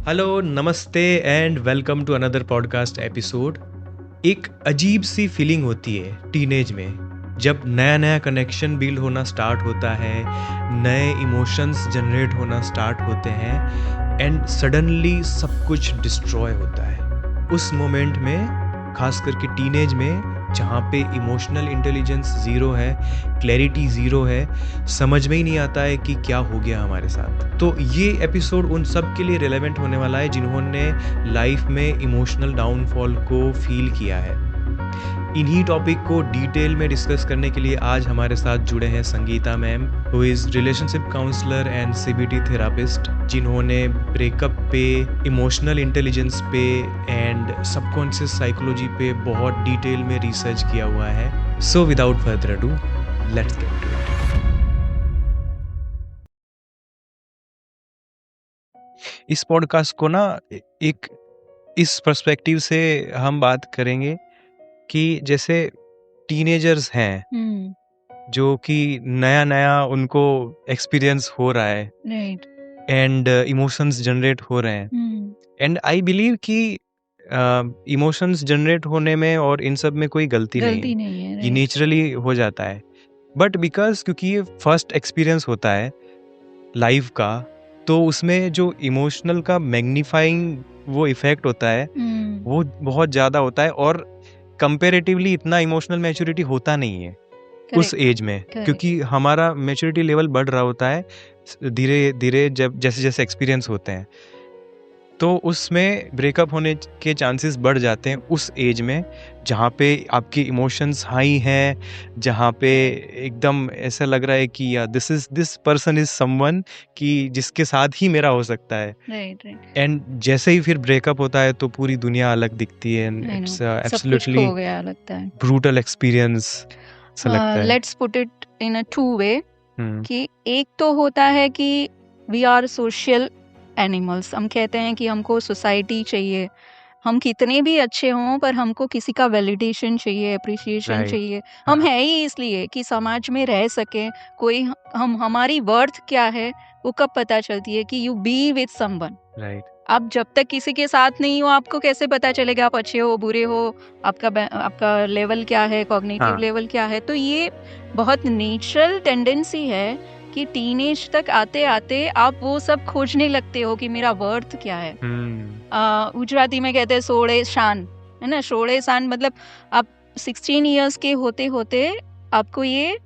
Hello, नमस्ते and welcome to another podcast episode. एक अजीब सी फीलिंग होती है टीनेज में, जब नया नया कनेक्शन बिल्ड होना स्टार्ट होता है, नए इमोशंस जनरेट होना स्टार्ट होते हैं एंड सडनली सब कुछ डिस्ट्रॉय होता है। उस मोमेंट में, खास करके टीनेज में, जहाँ पे इमोशनल इंटेलिजेंस ज़ीरो है, क्लैरिटी ज़ीरो है, समझ में ही नहीं आता है कि क्या हो गया हमारे साथ। तो ये एपिसोड उन सब के लिए रिलेवेंट होने वाला है जिन्होंने लाइफ में इमोशनल डाउनफॉल को फील किया है। इन्हीं टॉपिक को डिटेल में डिस्कस करने के लिए आज हमारे साथ जुड़े हैं Sangeeta ma'am, who is relationship counsellor and CBT therapist, जिन्होंने ब्रेकअप पे, इमोशनल इंटेलिजेंस पे एंड सबकॉन्शियस साइकोलॉजी पे बहुत डिटेल में रिसर्च किया हुआ है। So without further ado, let's get to it. इस पॉडकास्ट को ना एक इस पर्सपेक्टिव से हम बात करेंगे कि जैसे टीनेजर्स हैं जो कि नया नया उनको एक्सपीरियंस हो रहा है राइट एंड इमोशंस जनरेट हो रहे हैं एंड आई बिलीव कि इमोशंस जनरेट होने में और इन सब में कोई गलती नहीं है, है ये राइट नेचुरली हो जाता है। बट बिकॉज क्योंकि ये फर्स्ट एक्सपीरियंस होता है लाइफ का, तो उसमें जो इमोशनल का मैग्नीफाइंग वो इफेक्ट होता है वो बहुत ज़्यादा होता है और कंपेरेटिवली इतना इमोशनल मैच्योरिटी होता नहीं है उस एज में, क्योंकि हमारा मैच्योरिटी लेवल बढ़ रहा होता है धीरे धीरे जब जैसे जैसे एक्सपीरियंस होते हैं, तो उसमें ब्रेकअप होने के चांसेस बढ़ जाते हैं उस एज में जहाँ पे आपके इमोशंस हाई हैं, जहाँ पे एकदम ऐसा लग रहा है कि दिस पर्सन इज समवन कि जिसके साथ ही मेरा हो सकता है। राइट एंड जैसे ही फिर ब्रेकअप होता है तो पूरी दुनिया अलग दिखती है एंड I know. इट्स सब कुछ एब्सोल्युटली खो गया लगता है। ब्रूटल एक्सपीरियंस ऐसा लगता है। Let's put it in a two way hmm, कि एक तो होता है कि वी आर सोशल एनिमल्स, हम कहते हैं कि हमको सोसाइटी चाहिए, हम कितने भी अच्छे हों पर हमको किसी का वैलिडेशन चाहिए, अप्रिसिएशन Right. चाहिए। हम हाँ, है ही इसलिए कि समाज में रह सके। कोई हम हमारी वर्थ क्या है वो कब पता चलती है कि you B with someone. Right, आप जब तक किसी के साथ नहीं हो आपको कैसे पता चलेगा आप अच्छे हो बुरे हो, आपका लेवल क्या है, कॉग्निटिव हाँ, लेवल क्या है। तो ये बहुत नेचुरल टेंडेंसी है कि टीनेज तक आते आते आप वो सब खोजने लगते हो कि मेरा वर्थ क्या है। गुजराती में कहते हैं सोड़े शान, है ना। सोड़े शान मतलब आप 16 इयर्स के होते होते आपको ये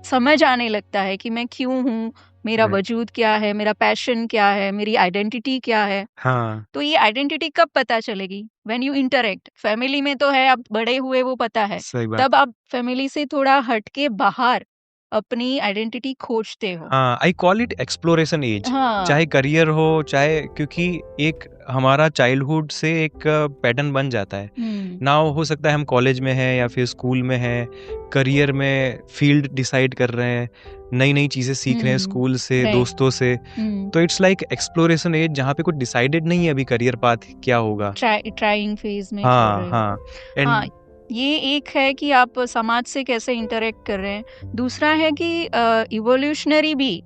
समझ आने लगता है कि मैं क्यों हूँ, मेरा Right. वजूद क्या है, मेरा पैशन क्या है, मेरी आइडेंटिटी क्या है। हाँ, तो ये आइडेंटिटी कब पता चलेगी? When you interact. फैमिली में तो है, आप बड़े हुए वो पता है, सही बात। तब आप फैमिली से थोड़ा हट के बाहर अपनी आइडेंटिटी खोजते हो। हाँ, I call it exploration age. हाँ चाहे करियर हो, चाहे, क्योंकि एक हमारा चाइल्डहुड से एक पैटर्न बन जाता है ना। हो सकता है हम कॉलेज में हैं या फिर स्कूल में हैं, करियर में फील्ड डिसाइड कर रहे हैं, नई नई चीज़ें सीख रहे हैं स्कूल से, Right. दोस्तों से। तो इट्स लाइक एक्सप्लोरेशन एज जहाँ पे कुछ डिसाइडेड नहीं है अभी करियर पाथ क्या होगा। ट्राइंग फेज में चल हाँ रहे हो। हाँ हाँ, एंड ये एक है कि आप समाज से कैसे इंटरेक्ट कर रहे हैं। दूसरा है कि इवोल्यूशनरी भी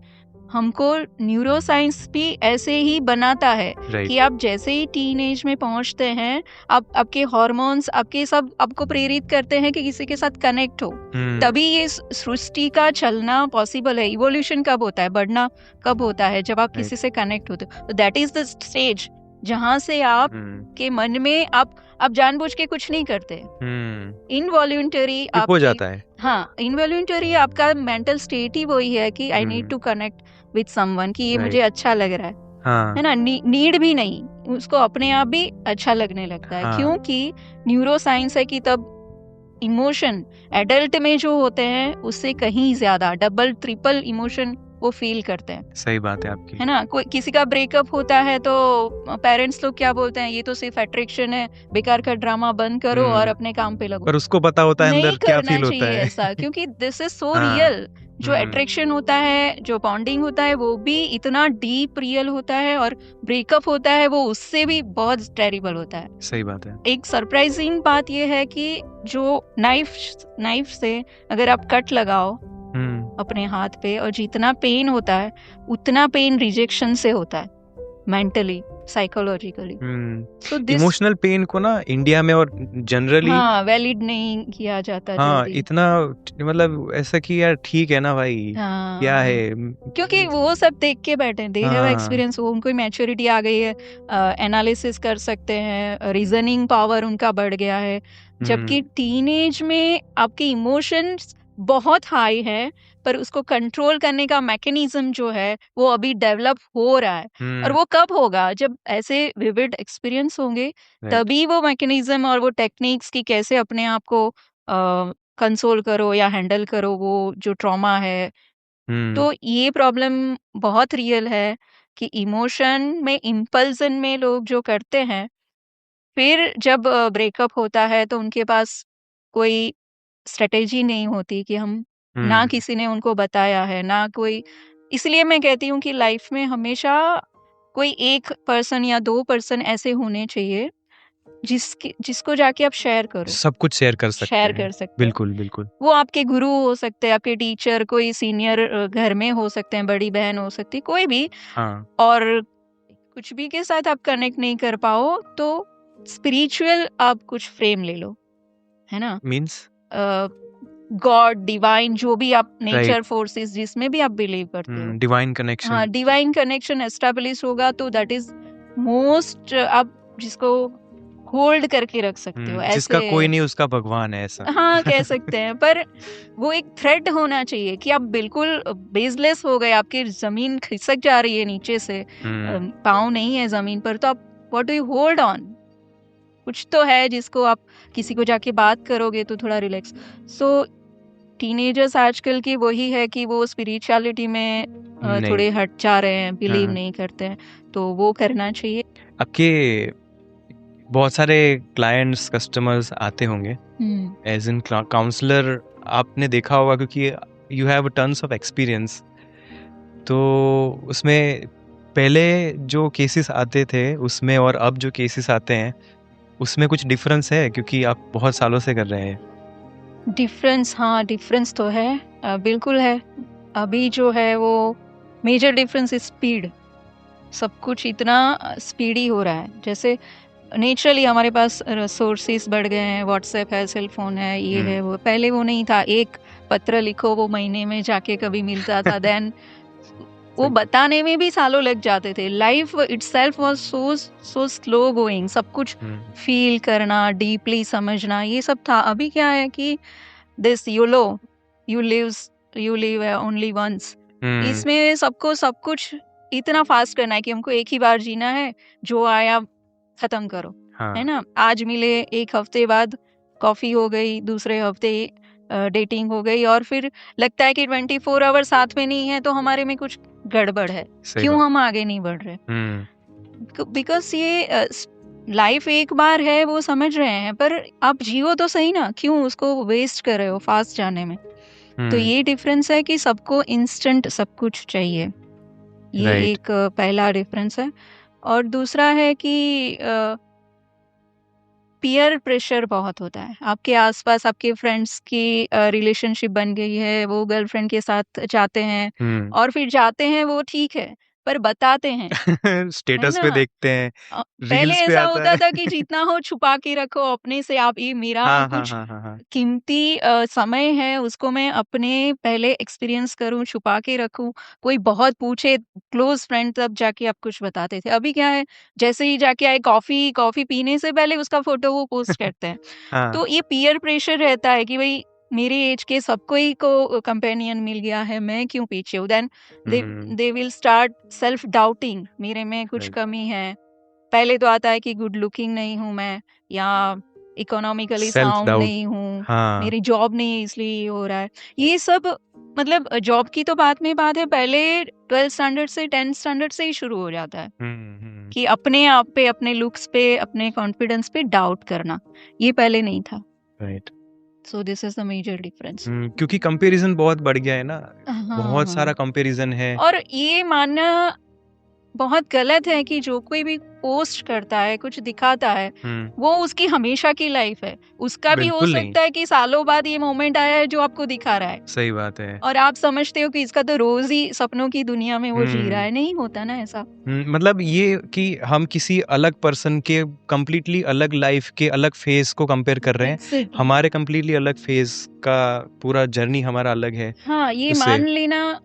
हमको न्यूरोसाइंस भी ऐसे ही बनाता है राइट, कि आप जैसे ही टीन एज में पहुंचते हैं, आपके हार्मोन्स आपके सब आपको प्रेरित करते हैं कि किसी के साथ कनेक्ट हो, तभी ये सृष्टि का चलना पॉसिबल है। इवोल्यूशन कब होता है, बढ़ना कब होता है, जब आप किसी से कनेक्ट होते हो। तो दैट इज द स्टेज जहां से आप के मन में आप जानबूझ के कुछ नहीं करते, इनवॉल्यूंटरी हो जाता है। हाँ, इनवॉल्यूंटरी आपका मेंटल स्टेट ही वही है कि I need to connect with someone, कि ये Right. मुझे अच्छा लग रहा है। हाँ, है ना। नीड भी नहीं, उसको अपने आप भी अच्छा लगने लगता है। हाँ। क्योंकि न्यूरो साइंस है कि तब इमोशन एडल्ट में जो होते हैं उससे कहीं ज्यादा डबल ट्रिपल इमोशन वो फील करते हैं। सही बात है आपकी। है ना। कोई किसी का ब्रेकअप होता है तो पेरेंट्स लोग क्या बोलते हैं, ये तो सिर्फ अट्रैक्शन है, बेकार का ड्रामा बंद करो और अपने काम पे लगो। पर उसको पता होता है नहीं अंदर क्या करना फील होता चाहिए है। ऐसा, क्योंकि दिस इज सो हाँ, रियल। जो अट्रैक्शन होता है, जो बॉन्डिंग होता है, वो भी इतना डीप रियल होता है, और ब्रेकअप होता है वो उससे भी बहुत टेरिबल होता है। सही बात है। एक सरप्राइजिंग बात ये है कि जो नाइफ से अगर आप कट लगाओ अपने हाथ पे, और जितना पेन होता है उतना पेन रिजेक्शन से होता है। Mentally, psychologically. तो दिस इमोशनल पेन को ना इंडिया में और जनरली हाँ वैलिड नहीं किया जाता हाँ जल्दी। इतना मतलब ऐसा कि यार ठीक है ना भाई, क्या हाँ है क्योंकि वो सब देख के बैठे हैं, दे हैव हाँ एक्सपीरियंस, वो उनको मैच्योरिटी आ गई है, एनालिसिस कर सकते हैं, रीजनिंग पावर उनका बढ़ गया है। जबकि टीनेज में आपके इमोशंस बहुत हाई है, पर उसको कंट्रोल करने का मैकेनिज्म जो है वो अभी डेवलप हो रहा है। और वो कब होगा? जब ऐसे विविड एक्सपीरियंस होंगे, राइट तभी वो मैकेनिज्म और वो टेक्निक्स की कैसे अपने आप को कंसोल करो या हैंडल करो वो जो ट्रॉमा है। तो ये प्रॉब्लम बहुत रियल है कि इमोशन में, इम्पल्सन में लोग जो करते हैं, फिर जब ब्रेकअप होता है तो उनके पास कोई स्ट्रेटेजी नहीं होती कि हम, ना किसी ने उनको बताया है, ना कोई। इसलिए मैं कहती हूँ कि लाइफ में हमेशा कोई एक पर्सन या 2 पर्सन ऐसे होने चाहिए जिसको जाके आप शेयर करो, सब कुछ शेयर कर सकते शेयर हैं, कर सकते हो। बिल्कुल बिल्कुल वो आपके गुरु हो सकते हैं, आपके टीचर, कोई सीनियर घर में हो सकते हैं, बड़ी बहन हो सकती है, कोई भी। हाँ और कुछ भी के साथ आप कनेक्ट नहीं कर पाओ तो स्पिरिचुअल आप कुछ फ्रेम ले लो, है ना? मीन्स गॉड, डिवाइन, जो भी आप, राइट नेचर फोर्सेस, जिसमें भी आप बिलीव करते हो, डिवाइन हाँ, कनेक्शन डिवाइन कनेक्शन एस्टेब्लिश होगा तो दैट इज मोस्ट, आप जिसको होल्ड करके रख सकते हो जिसका ऐसे। कोई नहीं उसका भगवान है ऐसा हाँ कह सकते हैं, पर वो एक थ्रेड होना चाहिए कि आप बिल्कुल बेसलेस हो गए, आपकी जमीन खिसक जा रही है नीचे से, पाँव नहीं है जमीन पर, तो आप what do you hold on? कुछ तो है जिसको आप किसी को जाके बात करोगे तो थोड़ा रिलैक्स। सो टीनेजर्स आजकल की वही है कि वो स्पिरिचुअलिटी में नहीं थोड़े हट जा रहे हैं, बिलीव हाँ नहीं करते हैं, तो वो करना चाहिए। आपके बहुत सारे क्लाइंट्स कस्टमर्स आते होंगे एज इन काउंसलर, आपने देखा होगा क्योंकि you have tons of experience, तो उसमें पहले जो केसेस आते थे उसमें और अब जो केसेस आते हैं उसमें कुछ डिफरेंस है क्योंकि आप बहुत सालों से कर रहे हैं। डिफरेंस, हाँ डिफरेंस तो है, बिल्कुल है। अभी जो है वो मेजर डिफरेंस इज स्पीड। सब कुछ इतना स्पीडी हो रहा है, जैसे नेचुरली हमारे पास रिसोर्सेज बढ़ गए हैं, व्हाट्सएप है, सेल फोन है, ये है वो। पहले वो नहीं था, एक पत्र लिखो वो महीने में जाके कभी मिलता था, देन वो बताने में भी सालों लग जाते थे। Life itself was so slow going, सब कुछ फील करना, डीपली समझना, ये सब था। अभी क्या है कि this YOLO, you live only once, इसमें सबको सब कुछ इतना फास्ट करना है कि हमको एक ही बार जीना है, जो आया खत्म करो, है ना? आज मिले, एक हफ्ते बाद कॉफी हो गई, दूसरे हफ्ते डेटिंग हो गई, और फिर लगता है कि 24 आवर साथ में नहीं है तो हमारे में कुछ गड़बड़ है, क्यों हम आगे नहीं बढ़ रहे? बिकॉज ये लाइफ एक बार है, वो समझ रहे हैं, पर आप जियो तो सही ना, क्यों उसको वेस्ट कर रहे हो फास्ट जाने में? तो ये डिफरेंस है कि सबको इंस्टेंट सब कुछ चाहिए, ये एक पहला डिफरेंस है। और दूसरा है कि पीयर प्रेशर बहुत होता है। आपके आसपास आपके फ्रेंड्स की रिलेशनशिप बन गई है, वो गर्लफ्रेंड के साथ जाते हैं, और फिर जाते हैं वो ठीक है, पर बताते हैं स्टेटस पे देखते हैं, पहले रील्स पे ऐसा आता होता है था कि जितना हो छुपा के रखो अपने से, आप ये मेरा कुछ कीमती समय है, उसको मैं अपने पहले एक्सपीरियंस करूं, छुपा के रखूं, कोई बहुत पूछे क्लोज फ्रेंड तब जाके आप कुछ बताते थे। अभी क्या है, जैसे ही जाके आए कॉफी पीने से पहले उसका फोटो वो पोस्ट करते हैं। तो ये पीयर प्रेशर रहता है कि भाई मेरी एज के सबको ही को कंपेनियन मिल गया है, मैं क्यों पीछे हूँ? Then they will start self doubting, मेरे में कुछ कमी है। पहले तो आता है कि गुड लुकिंग नहीं हूँ मैं, या इकोनॉमिकली साउंड नहीं हूँ, मेरी जॉब नहीं इसलिए ये हो रहा है। ये सब मतलब जॉब की तो बात में बात है, पहले 12th स्टैंडर्ड से 10th स्टैंडर्ड से ही शुरू हो जाता है कि अपने आप पे, अपने लुक्स पे, अपने कॉन्फिडेंस पे डाउट करना। ये पहले नहीं था। Right. So this is the major difference. क्योंकि कंपैरिजन बहुत बढ़ गया है ना, बहुत सारा कंपैरिजन है। और ये मानना बहुत गलत है कि जो कोई भी पोस्ट करता है, कुछ दिखाता है, हम्म, वो उसकी हमेशा की लाइफ है। उसका भी हो बिल्कुल नहीं, सकता है कि सालों बाद ये मोमेंट आया है जो आपको दिखा रहा है, सही बात है। और आप समझते हो कि इसका तो रोज ही सपनों की दुनिया में वो जी रहा है। नहीं होता ना ऐसा। मतलब ये कि हम किसी अलग पर्सन के कंप्लीटली अलग लाइफ के अलग फेज को कंपेयर कर रहे हैं। Exactly. हमारे कंप्लीटली अलग फेज का पूरा जर्नी हमारा अलग है हाँ, ये उससे। मान लेना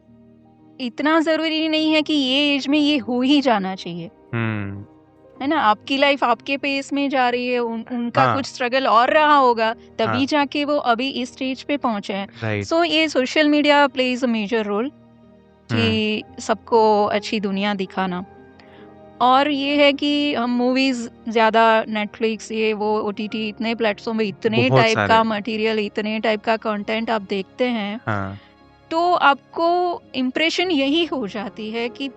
इतना जरूरी नहीं है कि ये एज में ये हो ही जाना चाहिए, हम्म, है ना। आपकी लाइफ आपके पेस में जा रही है, उनका हाँ, कुछ स्ट्रगल और रहा होगा, तभी हाँ, जाके वो अभी इस स्टेज पे पहुंचे हैं। राइट, सो ये social media plays a major role hmm, कि सबको अच्छी दुनिया दिखाना। और ये है कि हम मूवीज ज्यादा नेटफ्लिक्स ये वो ओटीटी इतने प्लेटफॉर्म में इतने बहुत टाइप सारे, का मटेरियल, इतने टाइप का कंटेंट आप देखते हैं, हाँ, तो आपको इम्प्रेशन यही हो जाती है कि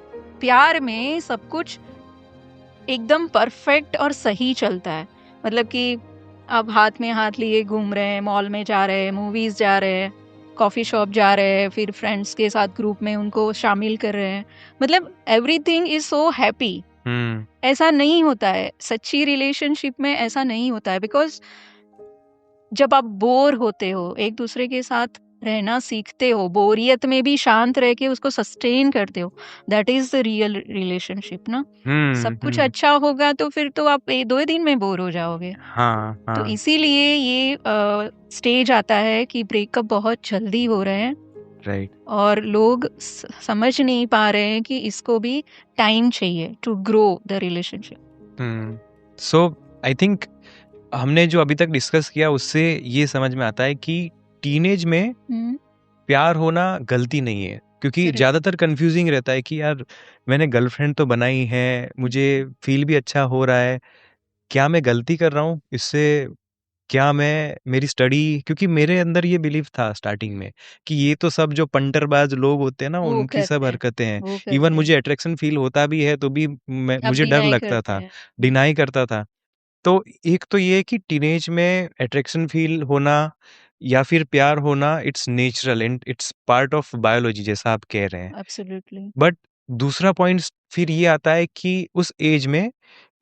प्यार में सब कुछ एकदम परफेक्ट और सही चलता है। मतलब कि आप हाथ में हाथ लिए घूम रहे हैं, मॉल में जा रहे हैं, मूवीज जा रहे हैं, कॉफी शॉप जा रहे हैं, फिर फ्रेंड्स के साथ ग्रुप में उनको शामिल कर रहे हैं। मतलब एवरीथिंग इज सो हैप्पी। हम्म, ऐसा नहीं होता है सच्ची रिलेशनशिप में, ऐसा नहीं होता है। बिकॉज जब आप बोर होते हो, एक दूसरे के साथ रहना सीखते हो, बोरियत में भी शांत रह के उसको सस्टेन करते हो, that is the real relationship ना। सब कुछ हम्म, अच्छा होगा तो फिर तो आप 2 दिन में बोर हो जाओगे। हाँ, तो हाँ, इसीलिए ये स्टेज आता है कि ब्रेकअप बहुत जल्दी हो रहे हैं, राइट, और लोग समझ नहीं पा रहे हैं कि इसको भी टाइम चाहिए to grow the relationship. So I think हमने जो अभी तक डिस्कस किया उससे ये समझ में आता है कि टीनेज में प्यार होना गलती नहीं है, क्योंकि Correct. ज़्यादातर कंफ्यूजिंग रहता है कि यार मैंने गर्लफ्रेंड तो बनाई है, मुझे फील भी अच्छा हो रहा है, क्या मैं गलती कर रहा हूँ इससे? क्या मैं मेरी स्टडी, क्योंकि मेरे अंदर ये बिलीव था स्टार्टिंग में कि ये तो सब जो पंटरबाज लोग होते हैं ना वो उनकी सब करते हैं, हरकतें हैं। वो इवन करते हैं। मुझे अट्रैक्शन फील होता भी है तो भी आप मुझे डर डिनाई लगता करते था, हैं। डिनाई करता था। तो एक तो ये है कि टीनेज में अट्रैक्शन फील होना या फिर प्यार होना it's natural and it's part of biology जैसा आप कह रहे हैं। एब्सोल्युटली। बट दूसरा पॉइंट फिर ये आता है कि उस एज में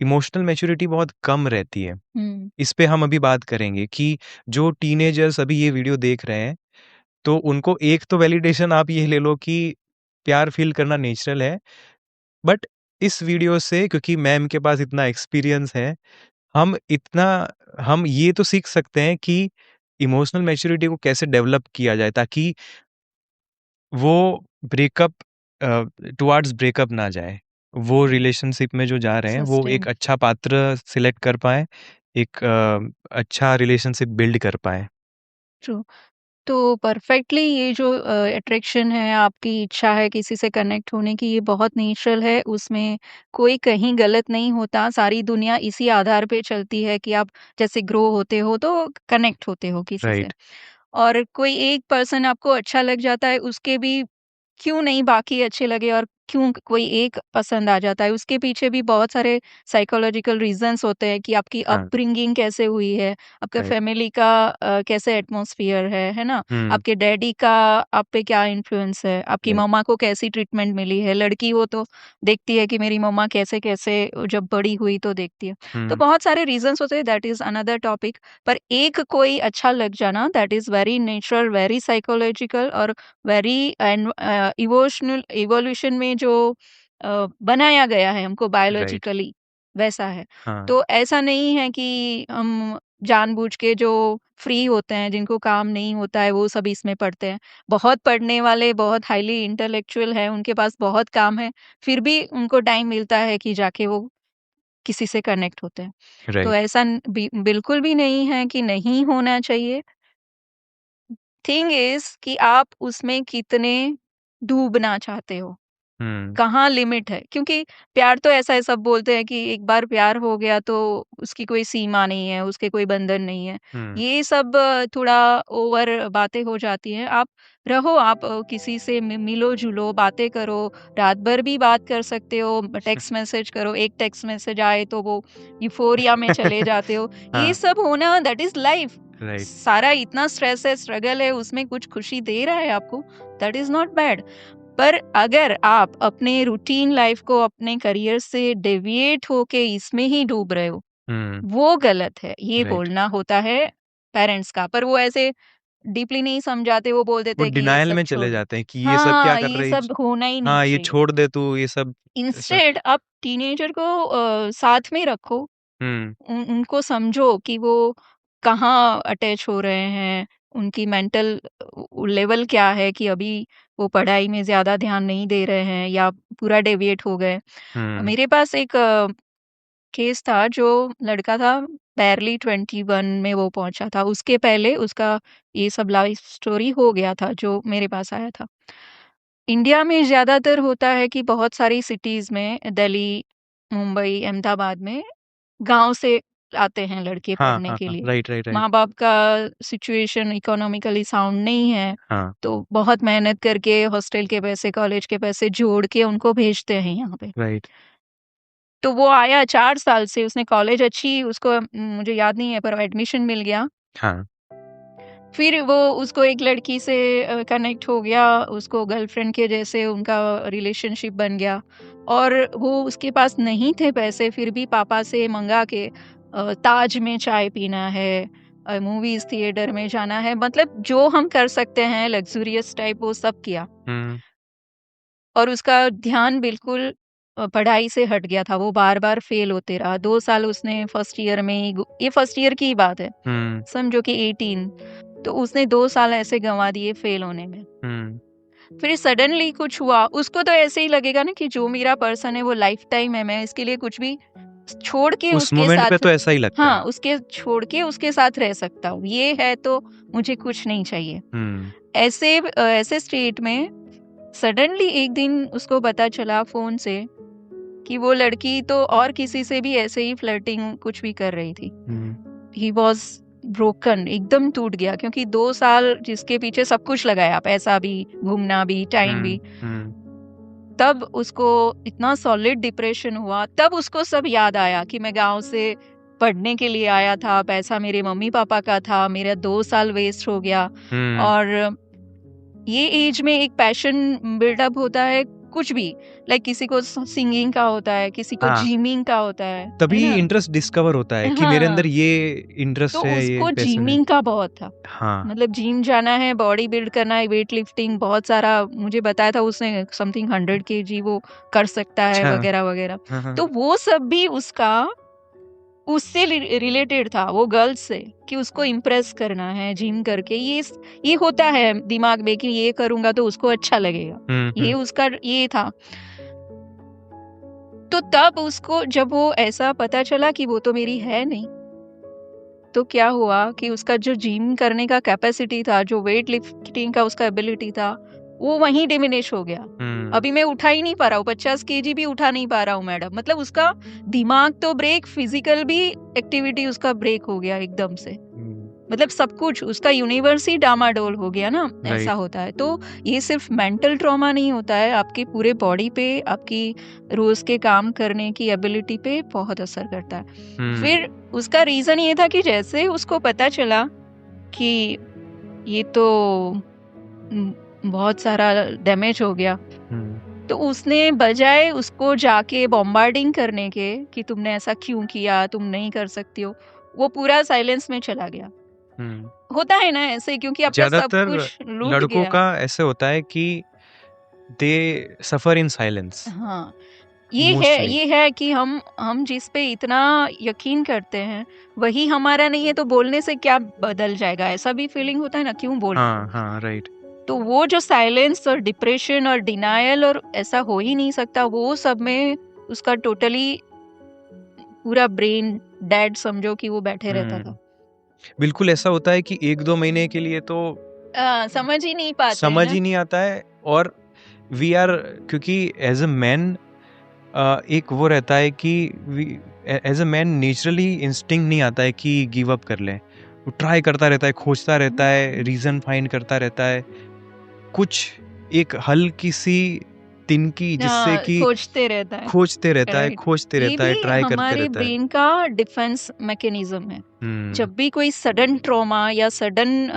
इमोशनल मैच्योरिटी बहुत कम रहती है। हम्म। इस पे हम अभी बात करेंगे कि जो टीनेजर्स अभी ये वीडियो देख रहे हैं, तो उनको एक तो वैलिडेशन आप ये ले लो कि प्यार फील करना नेचुरल है। बट इस वीडियो से, क्योंकि मैम के पास इतना एक्सपीरियंस है, हम इतना हम ये तो सीख सकते हैं कि इमोशनल मैच्योरिटी को कैसे डेवलप किया जाए ताकि वो ब्रेकअप टुवर्ड्स ब्रेकअप ना जाए। वो रिलेशनशिप में जो जा रहे हैं वो सस्टेन। एक अच्छा पात्र सिलेक्ट कर पाएँ, एक अच्छा रिलेशनशिप बिल्ड कर पाएँ। ट्रू। तो परफेक्टली ये जो अट्रैक्शन है, आपकी इच्छा है किसी से कनेक्ट होने की, ये बहुत नेचुरल है, उसमें कोई कहीं गलत नहीं होता। सारी दुनिया इसी आधार पे चलती है कि आप जैसे ग्रो होते हो तो कनेक्ट होते हो किसी से, राइट, और कोई एक पर्सन आपको अच्छा लग जाता है, उसके भी क्यों नहीं बाकी अच्छे लगे, और क्यों कोई एक पसंद आ जाता है, उसके पीछे भी बहुत सारे साइकोलॉजिकल रीजंस होते हैं कि आपकी हाँ, अपब्रिंगिंग कैसे हुई है, आपका राइट, फैमिली का कैसे एटमॉस्फेयर है ना। हुँ, आपके डैडी का आप पे क्या इन्फ्लुएंस है, आपकी राइट, मम्मा को कैसी ट्रीटमेंट मिली है। लड़की हो तो देखती है कि मेरी मम्मा कैसे कैसे जब बड़ी हुई तो देखती है। तो हुँ, बहुत सारे रीजंस होते हैं, दैट इज अनदर टॉपिक। पर एक कोई अच्छा लग जाना, that is very natural, very psychological, और वेरी इमोशनल इवोल्यूशन में जो बनाया गया है हमको राइट, बायोलॉजिकली, वैसा है। हाँ, तो ऐसा नहीं है कि हम जानबूझ के जो फ्री होते हैं, जिनको काम नहीं होता है, वो सब इसमें पढ़ते हैं। बहुत पढ़ने वाले, बहुत हाईली इंटेलेक्चुअल हैं, उनके पास बहुत काम है, फिर भी उनको टाइम मिलता है कि जाके वो किसी से कनेक्ट होते हैं। तो राइट, ऐसा बिल्कुल भी नहीं है कि नहीं होना चाहिए। थिंग इज कि आप उसमें कितने डूबना चाहते हो, हुँ, कहाँ लिमिट है। क्योंकि प्यार तो ऐसा है, सब बोलते हैं कि एक बार प्यार हो गया तो उसकी कोई सीमा नहीं है, उसके कोई बंधन नहीं है। हुँ, ये सब थोड़ा ओवर बातें हो जाती हैं। आप रहो, आप किसी से मिलो जुलो, बातें करो, रात भर भी बात कर सकते हो, टेक्स्ट मैसेज करो, एक टेक्स्ट मैसेज आए तो वो यूफोरिया में चले जाते हो। ये हाँ, सब होना, दैट इज लाइफ। राइट, सारा इतना स्ट्रेस है, स्ट्रगल है, उसमें कुछ खुशी दे रहा है आपको, दैट इज नॉट बैड। पर अगर आप अपने रूटीन लाइफ को अपने करियर से डेविएट होके इसमें ही डूब रहे हो, वो गलत है, ये राइट। बोलना होता है पेरेंट्स का। पर वो ऐसे डीपली नहीं समझाते, वो बोल वो देते हैं कि ये डिनायल सब में छोड़ चले दो। जाते हैं कि ये सब क्या हाँ, कर ये रही सब होना ही नहीं हाँ, ये चाहिए। छोड़ दे तू ये सब ऐसा इंस्टेड आप टीनेजर को साथ में रखो, उनको समझो कि वो कहाँ अटैच हो रहे हैं, उनकी मेंटल लेवल क्या है कि अभी वो पढ़ाई में ज़्यादा ध्यान नहीं दे रहे हैं या पूरा डेविएट हो गए। मेरे पास एक केस था, जो लड़का था बैरली 21 में वो पहुंचा था। उसके पहले उसका ये सब लाइफ स्टोरी हो गया था जो मेरे पास आया था। इंडिया में ज़्यादातर होता है कि बहुत सारी सिटीज़ में, दिल्ली, मुंबई, अहमदाबाद में गाँव से आते हैं लड़के हाँ, पढ़ने हाँ, के हाँ, लिए। राइट। माँ-बाप का सिचुएशन इकोनॉमिकली साउंड नहीं है, हाँ, तो बहुत मेहनत करके हॉस्टल के पैसे, कॉलेज के पैसे जोड़ के उनको भेजते हैं यहाँ पे। राइट। तो वो आया 4 साल से, उसने कॉलेज अच्छी उसको मुझे याद नहीं है पर एडमिशन मिल गया। हाँ, फिर वो उसको एक लड़की से कनेक्ट हो गया, उसको गर्लफ्रेंड के जैसे उनका रिलेशनशिप बन गया और वो उसके पास नहीं थे पैसे, फिर भी पापा से मंगा के ताज में चाय पीना है, मूवीज थिएटर में जाना है, मतलब जो हम कर सकते हैं लग्जूरियस टाइप वो सब किया। और उसका ध्यान बिल्कुल पढ़ाई से हट गया था, वो बार-बार फेल होते रहा। 2 साल उसने फर्स्ट ईयर में ही ये फर्स्ट ईयर की ही बात है, समझो कि 18, तो उसने 2 साल ऐसे गँवा दिए फेल होने में। फिर सडनली कुछ हुआ, उसको तो ऐसे ही लगेगा ना कि जो मेरा पर्सन है वो लाइफ टाइम है, मैं इसके लिए कुछ भी छोड़ के उस उसके मोमेंट पे साथ तो ऐसा ही लगता हाँ, है। उसके छोड़ के उसके साथ रह सकता हूँ। ये है तो मुझे कुछ नहीं चाहिए। ऐसे स्टेट में सडनली एक दिन उसको पता चला फ़ोन से कि वो लड़की तो और किसी से भी ऐसे ही फ्लर्टिंग कुछ भी कर रही थी। ही वाज़ ब्रोकन, एकदम टूट गया, क्योंकि 2 साल जिसके पीछे सब कुछ लगाया, पैसा भी, घूमना भी, टाइम भी। तब उसको इतना सॉलिड डिप्रेशन हुआ, तब उसको सब याद आया कि मैं गाँव से पढ़ने के लिए आया था, पैसा मेरे मम्मी-पापा का था, मेरा 2 साल वेस्ट हो गया। और ये एज में एक पैशन बिल्डअप होता है, कुछ भी, लाइक किसी को सिंगिंग का होता है, किसी को हाँ। जिमिंग का होता है तभी ना? इंटरेस्ट डिस्कवर होता है कि मेरे अंदर हाँ, ये तो इंटरेस्ट है, ये उसको पैशन है। जिमिंग का बहुत था। हाँ, मतलब जिम जाना है, बॉडी बिल्ड करना है, वेट लिफ्टिंग बहुत सारा मुझे बताया था उसने, समथिंग 100 केजी वो कर सकता है अच्छा। वगैरह-वगैरह। हाँ, हाँ। तो वो सब भी उसका उससे रिलेटेड था, वो गर्ल्स से, कि उसको इम्प्रेस करना है जिम करके। ये होता है दिमाग में कि ये करूंगा तो उसको अच्छा लगेगा, ये उसका ये था। तो तब उसको जब वो ऐसा पता चला कि वो तो मेरी है नहीं, तो क्या हुआ कि उसका जो जिम करने का कैपेसिटी था, जो वेट लिफ्टिंग का उसका एबिलिटी था, वो वहीं डिमिनिश हो गया। अभी मैं उठा ही नहीं पा रहा हूँ, 50 केजी भी उठा नहीं पा रहा हूँ मैडम। मतलब उसका दिमाग तो ब्रेक, फिजिकल भी एक्टिविटी उसका ब्रेक हो गया एकदम से। मतलब सब कुछ उसका यूनिवर्स ही डामाडोल हो गया ना, ऐसा होता है। तो ये सिर्फ मेंटल ट्रॉमा नहीं होता है, आपके पूरे बॉडी पे, आपकी रोज के काम करने की एबिलिटी पे बहुत असर करता है। फिर उसका रीजन ये था कि जैसे उसको पता चला कि ये तो बहुत सारा डैमेज हो गया, तो उसने बजाय उसको जाके बॉम्बार्डिंग करने के कि तुमने ऐसा क्यों किया, तुम नहीं कर सकती हो, वो पूरा साइलेंस में चला गया। होता है ना ऐसे, क्योंकि आपका सब ज्यादातर कुछ लूट लड़कों गया। का ऐसे होता है कि दे सफर इन साइलेंस हाँ, मोस्टली। ये है कि हम जिस पे इतना यकीन करते हैं वही हमारा नहीं है, तो बोलने से क्या बदल जाएगा, ऐसा भी फीलिंग होता है ना, क्यों बोल। हाँ, राइट। तो वो जो साइलेंस और डिप्रेशन और डिनायल, और ऐसा हो ही नहीं सकता, वो सब में उसका टोटली पूरा ब्रेन डेड, समझो कि वो बैठे रहता था। बिल्कुल ऐसा होता है कि 1-2 महीने के लिए तो समझ ही नहीं पाते हैं समझ ना। ही नहीं आता है। और वी आर क्योंकि एज अ मैन एक वो रहता है कि as a man naturally instinct नहीं आता है कि गिव अप कर लें। वो ट्राई करता रहता है, खोजता रहता है, रीज़न फाइंड करता रहता है, कुछ एक हल्की सी तिनकी, जिससे कि खोजते रहता है। खोजते रहता है, राइट, ये ट्राई भी करते हमारे रहता है। ब्रेन का डिफेंस मैकेनिज्म है। हम्म, जब भी कोई सडन ट्रॉमा या सडन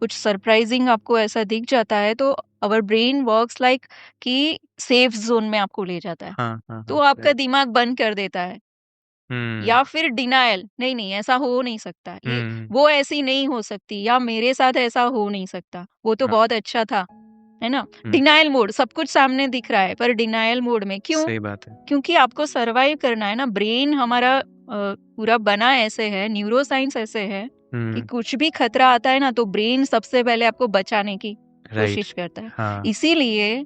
कुछ सरप्राइजिंग आपको ऐसा दिख जाता है, तो आवर ब्रेन वर्क्स लाइक कि सेफ जोन में आपको ले जाता है, हाँ हाँ तो हाँ, आपका दिमाग बंद कर देता है। हम्म या फिर डिनायल, नहीं नहीं ऐसा हो नहीं सकता, ये हम्म, वो ऐसी नहीं हो सकती, या मेरे साथ ऐसा हो नहीं सकता, वो तो हाँ, बहुत अच्छा था, है ना। हम्म, डिनायल मोड, सब कुछ सामने दिख रहा है पर डिनायल मोड में क्यों? सही बात है। क्योंकि आपको सरवाइव करना है ना। ब्रेन हमारा पूरा बना ऐसे है, न्यूरो साइंस ऐसे है कि हम्म, कुछ भी खतरा आता है ना, तो ब्रेन सबसे पहले आपको बचाने की राइट, कोशिश करता है। हाँ, इसीलिए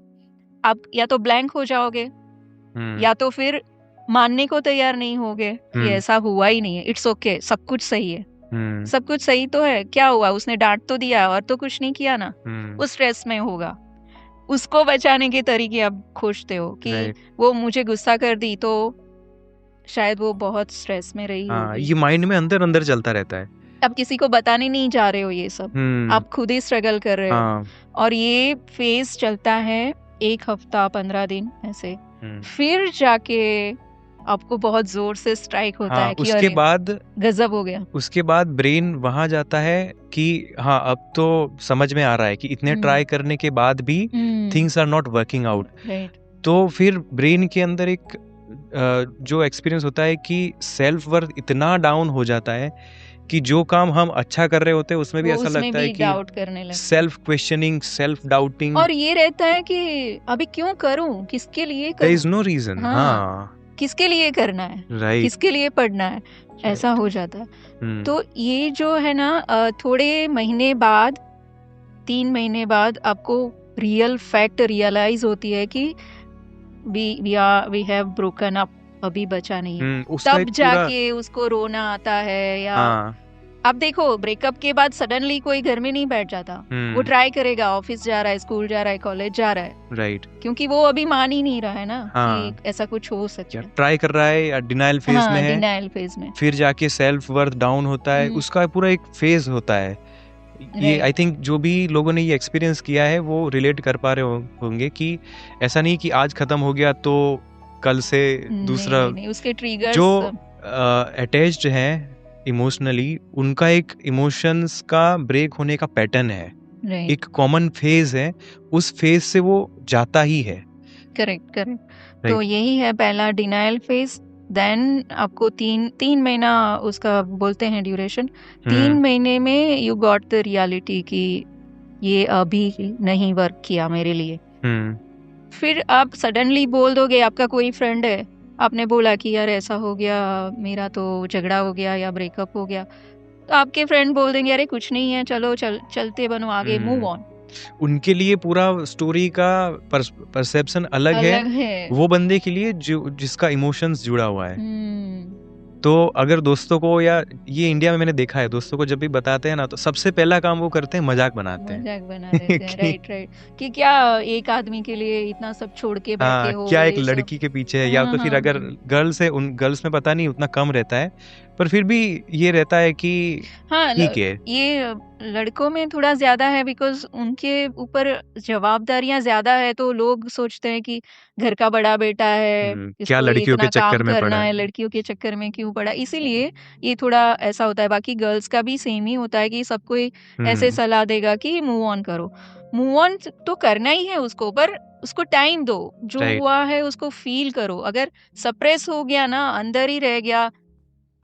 आप या तो ब्लैंक हो जाओगे, हम्म या तो फिर मानने को तैयार नहीं होगे कि हम्म ऐसा हुआ ही नहीं है, इट्स ओके, सब कुछ सही है। हम्म सब कुछ सही तो है, क्या हुआ, उसने डांट तो दिया और तो कुछ नहीं किया ना। हम्म, उस स्ट्रेस में होगा, उसको बचाने के तरीके आप खोजते हो कि राइट, वो मुझे गुस्सा कर दी तो शायद वो बहुत स्ट्रेस में रही हाँ, होगी। ये माइंड में अंदर अंदर चलता रहता है। आप किसी को बताने नहीं जा रहे हो ये सब, आप खुद ही स्ट्रगल कर रहे हो। हाँ, और ये फेज चलता है 1 हफ्ता 15 दिन ऐसे, हम्म, फिर जाके आपको बहुत जोर से स्ट्राइक होता हाँ, है कि अरे गजब हो गया। उसके बाद ब्रेन वहां जाता है कि हाँ, अब तो समझ में आ रहा है कि इतने ट्राई करने के बाद भी things are not working out. Right, तो फिर ब्रेन के अंदर एक जो एक्सपीरियंस होता है कि सेल्फ वर्थ इतना डाउन हो जाता है कि जो काम हम अच्छा कर रहे होते हैं उसमें भी वो ऐसा उसमें लगता है भी कि डाउट करने लगता है। सेल्फ क्वेश्चनिंग, सेल्फ डाउटिंग, और ये रहता है कि अभी क्यों करूं, किसके लिए देयर इज करूं, नो रीजन। हाँ हाँ, किसके लिए करना है, राइट, किसके लिए पढ़ना है, ऐसा हो जाता है। हम्म, तो ये जो है ना, थोड़े महीने बाद, 3 महीने बाद आपको रियल फैक्ट रियलाइज होती है कि वी हैव ब्रोकन अप, अभी बचा नहीं है। उसका तब एक पूरा, जाके उसको रोना आता है। या हाँ, अब देखो, ब्रेकअप के बाद सडनली कोई घर में नहीं बैठ जाता, वो ट्राई करेगा, ऑफिस जा रहा है, स्कूल जा रहा है, कॉलेज जा रहा है, राइट, क्योंकि वो अभी मान ही नहीं रहा है ना हाँ, कि ऐसा कुछ हो सकता या है। ट्राई कर रहा है या डिनाइल फेज में हाँ, है, डिनायल फेज में। फिर जाके सेल्फ वर्थ डाउन होता है, उसका पूरा एक फेज होता है। ये आई थिंक जो भी लोगों ने ये एक्सपीरियंस किया है वो रिलेट कर पा रहे होंगे कि ऐसा नहीं कि आज खत्म हो गया तो कल से दूसरा। नहीं, उसके ट्रिगर्स जो अटैच्ड हैं इमोशनली, उनका एक इमोशंस का ब्रेक होने का पैटर्न है, एक कॉमन फेज है, उस फेज से वो जाता ही है। करेक्ट। तो यही है पहला डिनायल फेज। देन आपको तीन महीना उसका बोलते हैं ड्यूरेशन। 3 महीने में यू गॉट द रियलिटी कि ये अभी नहीं वर्क किया मेरे लिए। फिर आप सडनली बोल दोगे, आपका कोई फ्रेंड है, आपने बोला कि यार ऐसा हो गया, मेरा तो झगड़ा हो गया या ब्रेकअप हो गया, तो आपके फ्रेंड बोल देंगे अरे कुछ नहीं है, चलो चलते बनो आगे, मूव ऑन। उनके लिए पूरा स्टोरी का परसेप्शन अलग है, वो बंदे के लिए जो जिसका इमोशंस जुड़ा हुआ है। तो अगर दोस्तों को, या ये इंडिया में मैंने देखा है, दोस्तों को जब भी बताते हैं ना तो सबसे पहला काम वो करते हैं, मजाक बनाते हैं। मजाक बना देते हैं। राइट कि क्या एक आदमी के लिए इतना सब छोड़ के बैठे हो, क्या एक ये सब। लड़की के पीछे है, या तो फिर अगर गर्ल्स है, उन गर्ल्स में पता नहीं उतना कम रहता है, पर फिर भी ये रहता है कि ठीक है। ये लड़कों में थोड़ा ज्यादा है, बिकॉज उनके ऊपर जवाबदारियां ज्यादा है, तो लोग सोचते हैं कि घर का बड़ा बेटा है, क्या इसको लड़कियों इतना के चक्कर काम में करना पड़ा है, लड़कियों के चक्कर में क्यों पड़ा, इसीलिए ये थोड़ा ऐसा होता है। बाकी गर्ल्स का भी सेम ही होता है कि सब कोई ऐसे सलाह देगा कि मूव ऑन करो। मूव ऑन तो करना ही है उसको, पर उसको टाइम दो, जो हुआ है उसको फील करो। अगर सप्रेस हो गया ना, अंदर ही रह गया,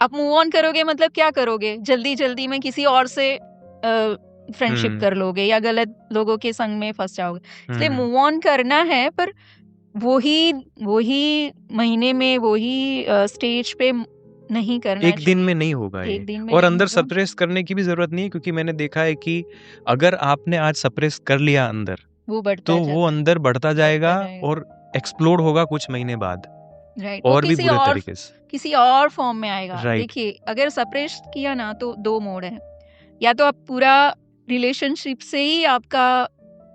आप मूव ऑन करोगे मतलब क्या करोगे, जल्दी में किसी और से फ्रेंडशिप कर लोगे या गलत लोगों के संग में फंस जाओगे। इसलिए मूव ऑन करना है, पर वही महीने में वही स्टेज पे नहीं करना। एक दिन में नहीं होगा ये, एक दिन में और नहीं अंदर होगा। सप्रेस करने की भी जरूरत नहीं है, क्योंकि मैंने देखा है कि अगर आपने आज सप्रेस कर लिया अंदर, वो बढ़ता तो वो अंदर बढ़ता जाएगा और एक्सप्लोड होगा कुछ महीने बाद, राइट, और भी बुरे तरीके से, किसी और फॉर्म में आएगा। राइट। देखिए, अगर सप्रेस किया ना तो 2 मोड है, या तो आप पूरा रिलेशनशिप से ही आपका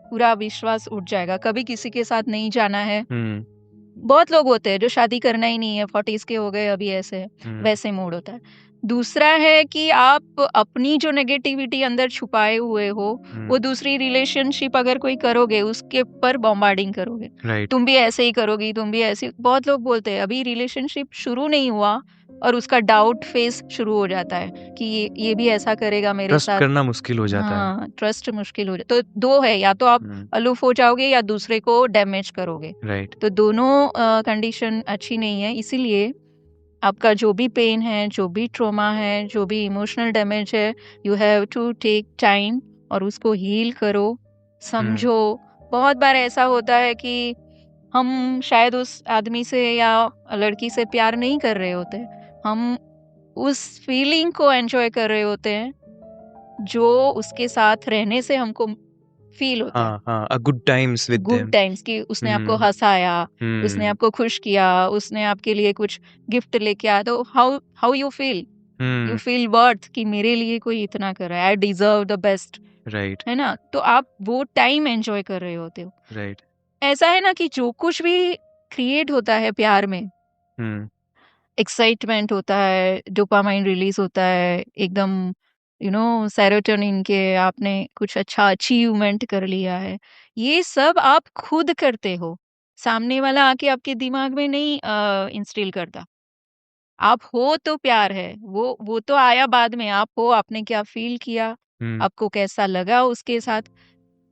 पूरा विश्वास उठ जाएगा, कभी किसी के साथ नहीं जाना है। बहुत लोग होते हैं जो शादी करना ही नहीं है, 40s के हो गए अभी, ऐसे वैसे मोड होता है। दूसरा है कि आप अपनी जो नेगेटिविटी अंदर छुपाए हुए हो वो दूसरी रिलेशनशिप अगर कोई करोगे उसके पर बॉम्बार्डिंग करोगे, राइट तुम भी ऐसे ही करोगी, तुम भी ऐसे। बहुत लोग बोलते हैं अभी रिलेशनशिप शुरू नहीं हुआ और उसका डाउट फेस शुरू हो जाता है कि ये भी ऐसा करेगा मेरे ट्रस्ट साथ। करना मुश्किल हो जाता है। हाँ, ट्रस्ट मुश्किल हो जाता। तो दो है, या तो आप अलूफ हो जाओगे या दूसरे को डैमेज करोगे। राइट तो दोनों कंडीशन अच्छी नहीं है। इसीलिए आपका जो भी पेन है, जो भी ट्रॉमा है, जो भी इमोशनल डैमेज है, you have to take time और उसको हील करो, समझो। बहुत बार ऐसा होता है कि हम शायद उस आदमी से या लड़की से प्यार नहीं कर रहे होते, हम उस फीलिंग को एंजॉय कर रहे होते हैं जो उसके साथ रहने से हमको फील होता है। हाँ a good times with good them. Times कि उसने आपको हंसाया, उसने आपको खुश किया, उसने आपके लिए कुछ गिफ्ट लेके आया, तो how how you feel worth कि मेरे लिए कोई इतना कर रहा है, I deserve the best, right है ना? तो आप वो टाइम एंजॉय कर रहे होते हो। राइट ऐसा है ना कि जो कुछ भी क्रिएट होता है प्यार में, एक्साइटमेंट होता है, डोपामाइन रिलीज होता है, एकदम सेरोटोनिन के आपने कुछ अच्छा अचीवमेंट कर लिया है, ये सब आप खुद करते हो, सामने वाला आके आपके दिमाग में नहीं इंस्टिल करता। आप हो तो प्यार है, वो तो आया बाद में। आप हो, आपने क्या फील किया, आपको कैसा लगा उसके साथ,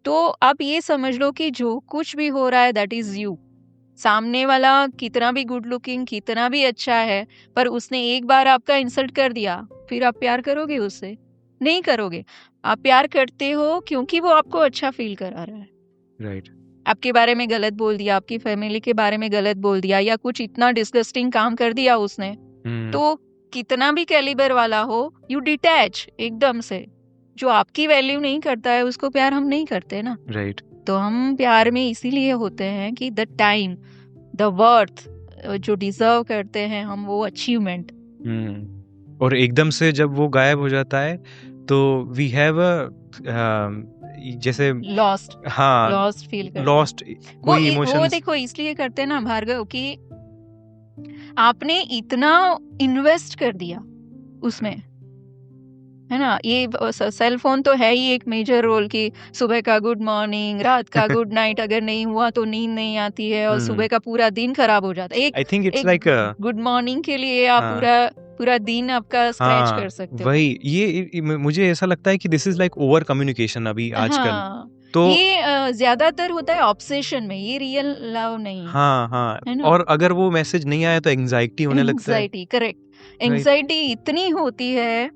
तो आप ये समझ लो कि जो कुछ भी हो रहा है दैट इज यू। सामने वाला कितना भी गुड लुकिंग, कितना भी अच्छा है, पर उसने एक बार आपका इंसल्ट कर दिया, फिर आप प्यार करोगे उससे? नहीं करोगे। आप प्यार करते हो क्योंकि वो आपको अच्छा फील करा रहा है। राइट आपके बारे में गलत बोल दिया, आपकी फैमिली के बारे में गलत बोल दिया, या कुछ इतना डिस्गस्टिंग काम कर दिया उसने, तो कितना भी कैलिबर वाला हो, यू डिटैच एकदम से। जो आपकी वैल्यू नहीं करता है उसको प्यार हम नहीं करते ना। राइट तो हम प्यार में इसीलिए होते हैं कि द टाइम, द वर्थ जो डिजर्व करते हैं हम, वो अचीवमेंट। और एकदम से जब वो गायब हो जाता है तो वी हैव अ जैसे लॉस्ट हाँ लॉस्ट फील करते हैं। लॉस्ट कोई वो इमोशंस। देखो इसलिए करते हैं ना भार्गव कि आपने इतना इन्वेस्ट कर दिया उसमें, है ना? ये सेल फोन तो है ही एक मेजर रोल कि सुबह का गुड मॉर्निंग, रात का गुड नाइट अगर नहीं हुआ तो नींद नहीं आती है और सुबह का पूरा दिन खराब हो जाता है। आई थिंक इट्स एक लाइक गुड मॉर्निंग के लिए आप हाँ पूरा पूरा दिन आपका स्क्रैच हाँ कर सकते हो। वही मुझे ऐसा लगता है कि this is like over communication अभी आजकल। हाँ, तो ये ज्यादातर होता है ऑब्सेशन में, ये रियल लव नहीं, हाँ है ना? और अगर वो मैसेज नहीं आया तो एंजाइटी होने लगता है। Anxiety, correct. राइट एंजाइटी इतनी होती है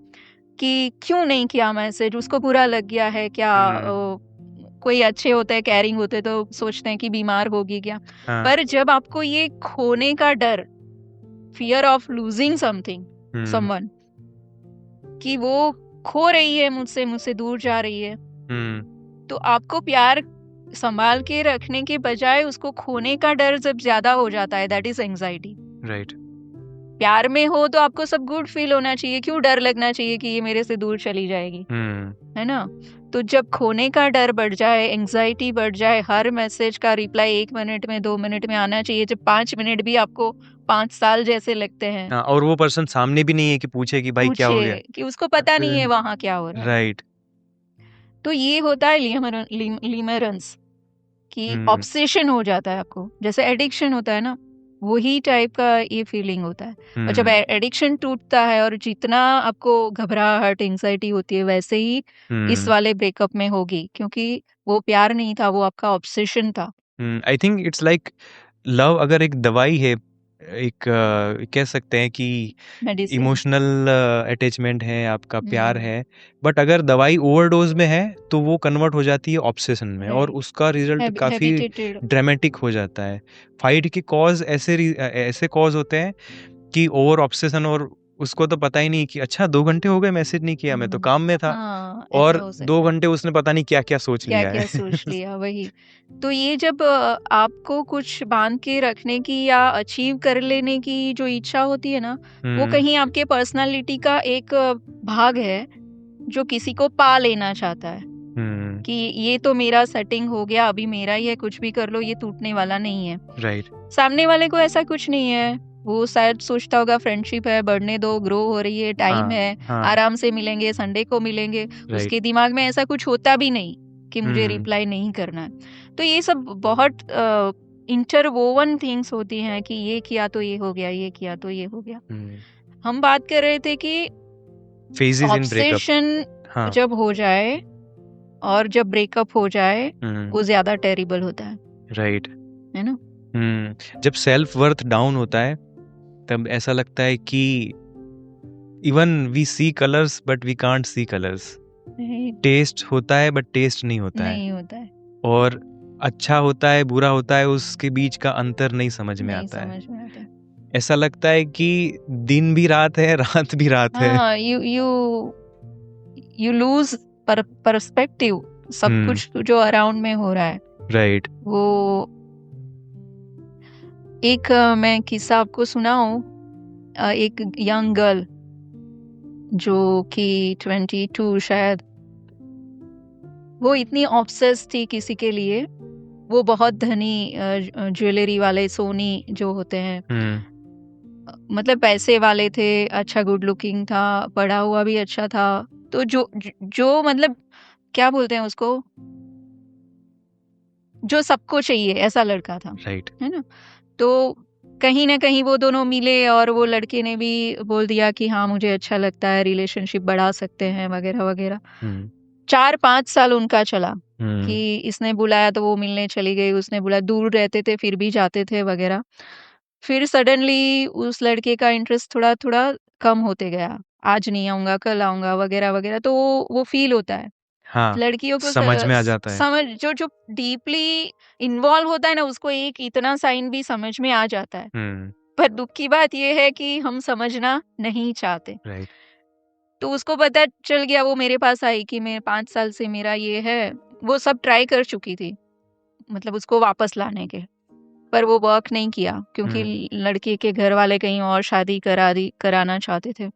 कि क्यों नहीं किया मैसेज, उसको बुरा लग गया है क्या? कोई अच्छे होते हैं, केयरिंग होते हैं, तो सोचते हैं कि बीमार होगी क्या। हाँ पर जब आपको ये खोने का डर, fear of losing something, someone, कि वो खो रही है मुझसे, मुझसे दूर जा रही है, तो आपको प्यार संभाल के रखने के बजाय उसको खोने का डर जब ज्यादा हो जाता है, दैट इज एंजाइटी। राइट प्यार में हो तो आपको सब गुड फील होना चाहिए, क्यों डर लगना चाहिए कि ये मेरे से दूर चली जाएगी, है ना? तो जब खोने का डर बढ़ जाए, एंजाइटी बढ़ जाए, हर मैसेज का रिप्लाई 1 मिनट में 2 मिनट में आना चाहिए, जब 5 मिनट भी आपको 5 साल जैसे लगते हैं, हाँ और वो पर्सन सामने भी नहीं है कि पूछे कि भाई क्या हो गया। पूछे कि उसको पता नहीं है वहां क्या हो रहा है। राइट तो ये होता है लिमरन्स, कि ऑब्सेशन हो जाता है आपको, जैसे एडिक्शन होता है ना, वही टाइप का ये फीलिंग होता है। और जब एडिक्शन टूटता है और जितना आपको घबराहट, एंजाइटी होती है, वैसे ही इस वाले ब्रेकअप में होगी, क्योंकि वो प्यार नहीं था, वो आपका ऑब्सेशन था। I think it's like love अगर एक दवाई है, एक कह सकते हैं कि मेडिसिन। इमोशनल अटैचमेंट है, आपका प्यार है, बट अगर दवाई ओवरडोज में है तो वो कन्वर्ट हो जाती है ऑब्सेशन में और राइट, उसका रिजल्ट काफ़ी हैबिटेटेड। ड्रामेटिक हो जाता है। फाइट के कॉज ऐसे कॉज होते हैं कि ओवर ऑब्सेशन, और उसको तो पता ही नहीं कि अच्छा 2 घंटे हो गए मैसेज नहीं किया, मैं तो काम में था, हाँ, और ऐसा हो 2 सकता है। घंटे उसने पता नहीं क्या-क्या सोच क्या लिया क्या है। सोच लिया, वही। तो ये जब आपको कुछ बांध के रखने की या अचीव कर लेने की जो इच्छा होती है ना, वो कहीं आपके पर्सनालिटी का एक भाग है जो किसी को पा लेना चाहता है कि ये तो मेरा सेटिंग हो गया, अभी मेरा ही है, कुछ भी कर लो, ये टूटने वाला नहीं है। राइट सामने वाले को ऐसा कुछ नहीं है, वो शायद सोचता होगा फ्रेंडशिप है, बढ़ने दो, ग्रो हो रही है, टाइम है, आराम से मिलेंगे, संडे को मिलेंगे। उसके दिमाग में ऐसा कुछ होता भी नहीं कि मुझे रिप्लाई नहीं करना है। तो ये सब बहुत इंटरवोवन थिंग्स होती हैं कि ये किया तो ये हो गया, ये किया तो ये हो गया। हम बात कर रहे थे कि ऑब्सेशन जब हो जाए और जब ब्रेकअप हो जाए वो ज्यादा टेरिबल होता है, राइट, है ना? जब सेल्फ वर्थ डाउन होता है तब ऐसा लगता है कि even we see colours but we can't see colours. Test होता है बट टेस्ट नहीं होता है, और अच्छा होता है बुरा होता है, उसके बीच का अंतर नहीं समझ में आता है। ऐसा लगता है कि दिन भी रात है, रात भी रात है। यू लूज पर्सपेक्टिव, सब कुछ जो अराउंड में हो रहा है। राइट। वो एक मैं किस्सा आपको सुनाऊं, एक यंग गर्ल जो कि 22 शायद, वो इतनी ऑब्सेस थी किसी के लिए। वो बहुत धनी ज्वेलरी वाले, सोनी जो होते हैं, मतलब पैसे वाले थे, अच्छा गुड लुकिंग था, पढ़ा हुआ भी अच्छा था। तो जो मतलब क्या बोलते हैं उसको, जो सबको चाहिए ऐसा लड़का था, राइट, है ना? तो कहीं ना कहीं वो दोनों मिले और वो लड़के ने भी बोल दिया कि हाँ मुझे अच्छा लगता है, रिलेशनशिप बढ़ा सकते हैं वगैरह वगैरह। 4-5 साल उनका चला कि इसने बुलाया तो वो मिलने चली गई, उसने बुलाया, दूर रहते थे फिर भी जाते थे वगैरह। फिर सडनली उस लड़के का इंटरेस्ट थोड़ा थोड़ा कम होते गया, आज नहीं आऊंगा, कल आऊंगा वगैरह वगैरह। तो वो फील होता है, लड़कियों को समझ में आ जाता है, समझ, जो डीपली इन्वॉल्व होता है ना, उसको एक इतना साइन भी समझ में आ जाता है। पर दुख की बात ये है कि हम समझना नहीं चाहते। राइट। तो उसको पता चल गया, वो मेरे पास आई कि मैं 5 साल से मेरा ये है। वो सब ट्राई कर चुकी थी, मतलब उसको वापस लाने के, पर वो वर्क नहीं किया क्योंकि लड़के के घर वाले कहीं और शादी कराना चाहते थे।